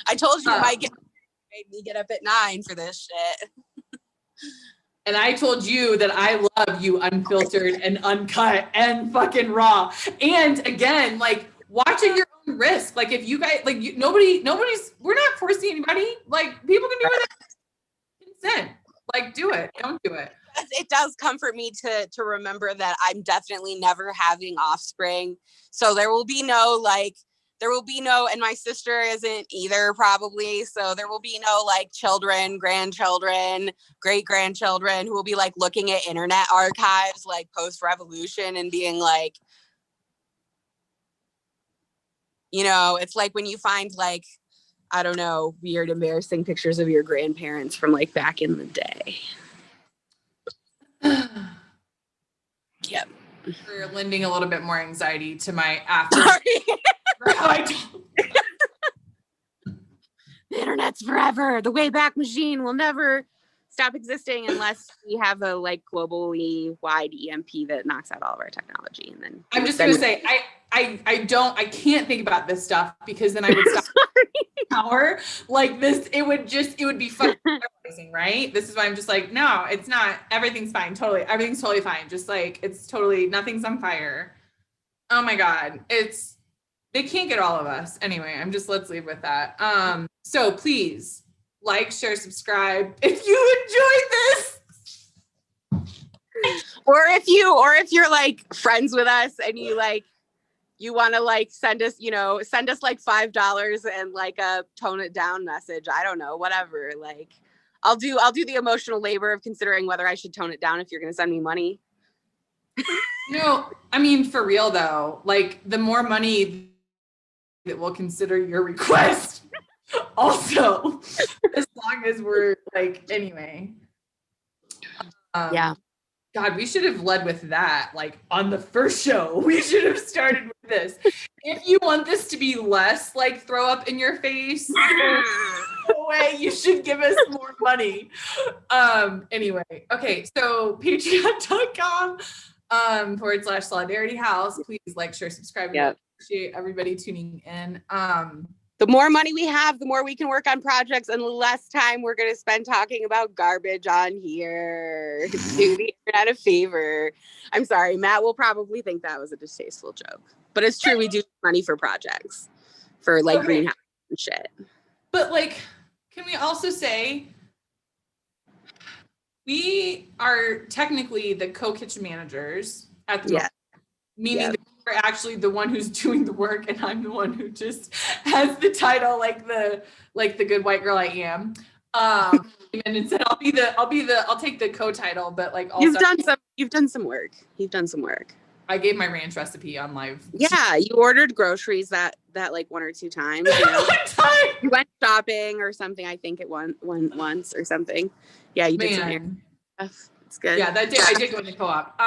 I told you I made me get up at 9 for this shit. And I told you that I love you unfiltered and uncut and fucking raw. And again, like watching your own risk. Like if you guys, like nobody's, we're not forcing anybody. Like people can do it. Consent. Like do it. Don't do it. It does comfort me to remember that I'm definitely never having offspring. So there will be no, and my sister isn't either probably. So there will be no like children, grandchildren, great grandchildren who will be like looking at internet archives like post-revolution and being like, you know, it's like when you find like, I don't know, weird, embarrassing pictures of your grandparents from like back in the day. Yep. You're lending a little bit more anxiety to my after. The internet's forever. The Wayback Machine will never stop existing unless we have a like globally wide EMP that knocks out all of our technology. And then I'm just gonna say I can't think about this stuff because then I would stop power like this. It would be fucking amazing, right? This is why I'm just like, no, it's not. Everything's fine. Totally. Everything's totally fine. Just like it's totally nothing's on fire. Oh my God. They can't get all of us. Anyway, let's leave with that. So please like, share, subscribe if you enjoyed this. Or if you're like friends with us and you like, you want to like send us like $5 and like a tone it down message. I don't know, whatever. Like I'll do the emotional labor of considering whether I should tone it down if you're going to send me money. No, I mean, for real though, like the more money that we'll consider your request also, as long as we're like, anyway. Yeah. God, we should have led with that. Like on the first show, we should have started with this. If you want this to be less like throw up in your face, no way, you should give us more money. Anyway, okay, so patreon.com /Solidarity House. Please like, share, subscribe. Yep. Appreciate everybody tuning in. The more money we have, the more we can work on projects and the less time we're going to spend talking about garbage on here. Do the internet a favor. I'm sorry, Matt will probably think that was a distasteful joke, but it's true. We do money for projects for like greenhouse and shit. But like, can we also say we are technically the co-kitchen managers at the moment, meaning that we're actually the one who's doing the work and I'm the one who just has the title like the good white girl I am. And instead I'll take the co-title, but like also you've done some work. You've done some work. I gave my ranch recipe on live. Yeah, you ordered groceries that like 1 or 2 times. You know? You went shopping or something. I think it went once or something. Yeah, you did some stuff. It's good. Yeah, I did go in the co-op.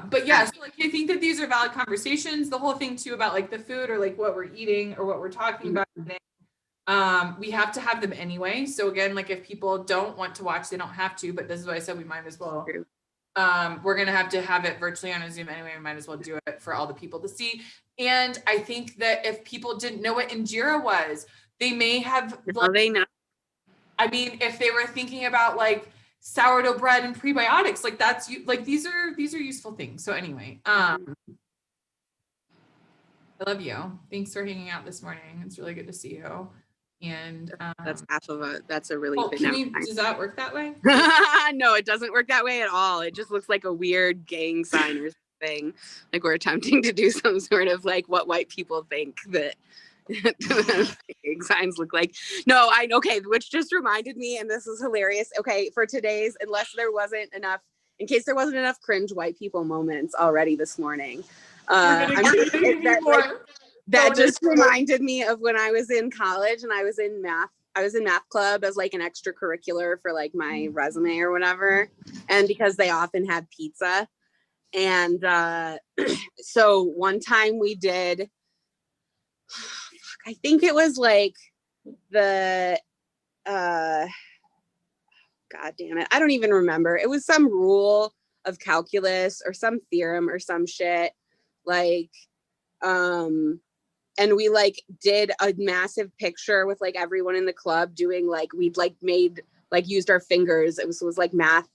But yeah, so like I think that these are valid conversations. The whole thing too about like the food or like what we're eating or what we're talking about today. We have to have them anyway. So again, like if people don't want to watch, they don't have to, but this is what I said, we might as well. We're going to have it virtually on a Zoom anyway. We might as well do it for all the people to see. And I think that if people didn't know what Injera was, they may have, they know. I mean, if they were thinking about like, sourdough bread and prebiotics. Like that's like these are useful things. So anyway, I love you. Thanks for hanging out this morning. It's really good to see you. And That's that's a really oh, good does that work that way? No, it doesn't work that way at all. It just looks like a weird gang sign or something. Like we're attempting to do some sort of like what white people think that gang signs look like. No, okay, which just reminded me, and this is hilarious. Okay, for today's, in case there wasn't enough cringe white people moments already this morning. That just reminded me of when I was in college and I was in math club as like an extracurricular for like my resume or whatever. And because they often had pizza. And so one time we did, I think it was like God damn it, I don't even remember. It was some rule of calculus or some theorem or some shit. Like, and we like did a massive picture with like everyone in the club doing like, we'd like made, like used our fingers. It was like math.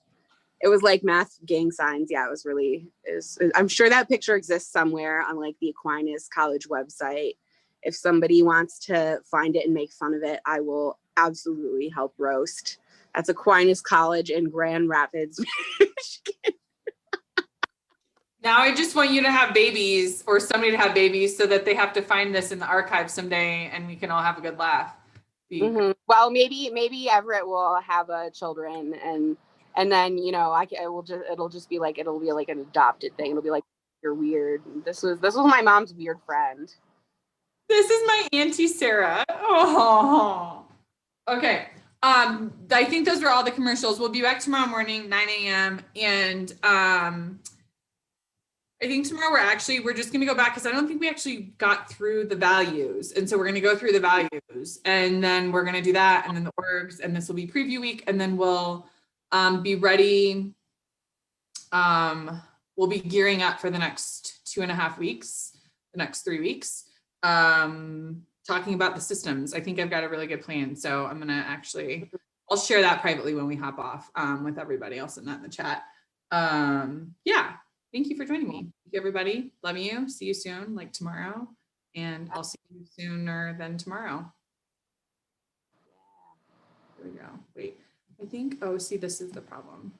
It was like math gang signs. Yeah, I'm sure that picture exists somewhere on like the Aquinas College website. If somebody wants to find it and make fun of it, I will absolutely help roast. That's Aquinas College in Grand Rapids, Michigan. Now I just want you to have babies or somebody to have babies so that they have to find this in the archive someday and we can all have a good laugh. Mm-hmm. Well, maybe Everett will have children and then, you know, it'll be like an adopted thing. It'll be like, you're weird. This was my mom's weird friend. This is my Auntie Sarah. Oh, okay. I think those are all the commercials. We'll be back tomorrow morning, 9 a.m. And I think tomorrow we're just going to go back because I don't think we actually got through the values. And so we're going to go through the values and then we're going to do that. And then the orgs, and this will be preview week. And then we'll be ready. We'll be gearing up for the next 2.5 weeks, the next 3 weeks, talking about the systems. I think I've got a really good plan. So I'm going to I'll share that privately when we hop off with everybody. I'll send that in the chat. Yeah. Thank you for joining me. Thank you, everybody. Love you. See you soon, like tomorrow. And I'll see you sooner than tomorrow. Here we go. Wait, I think, see, this is the problem.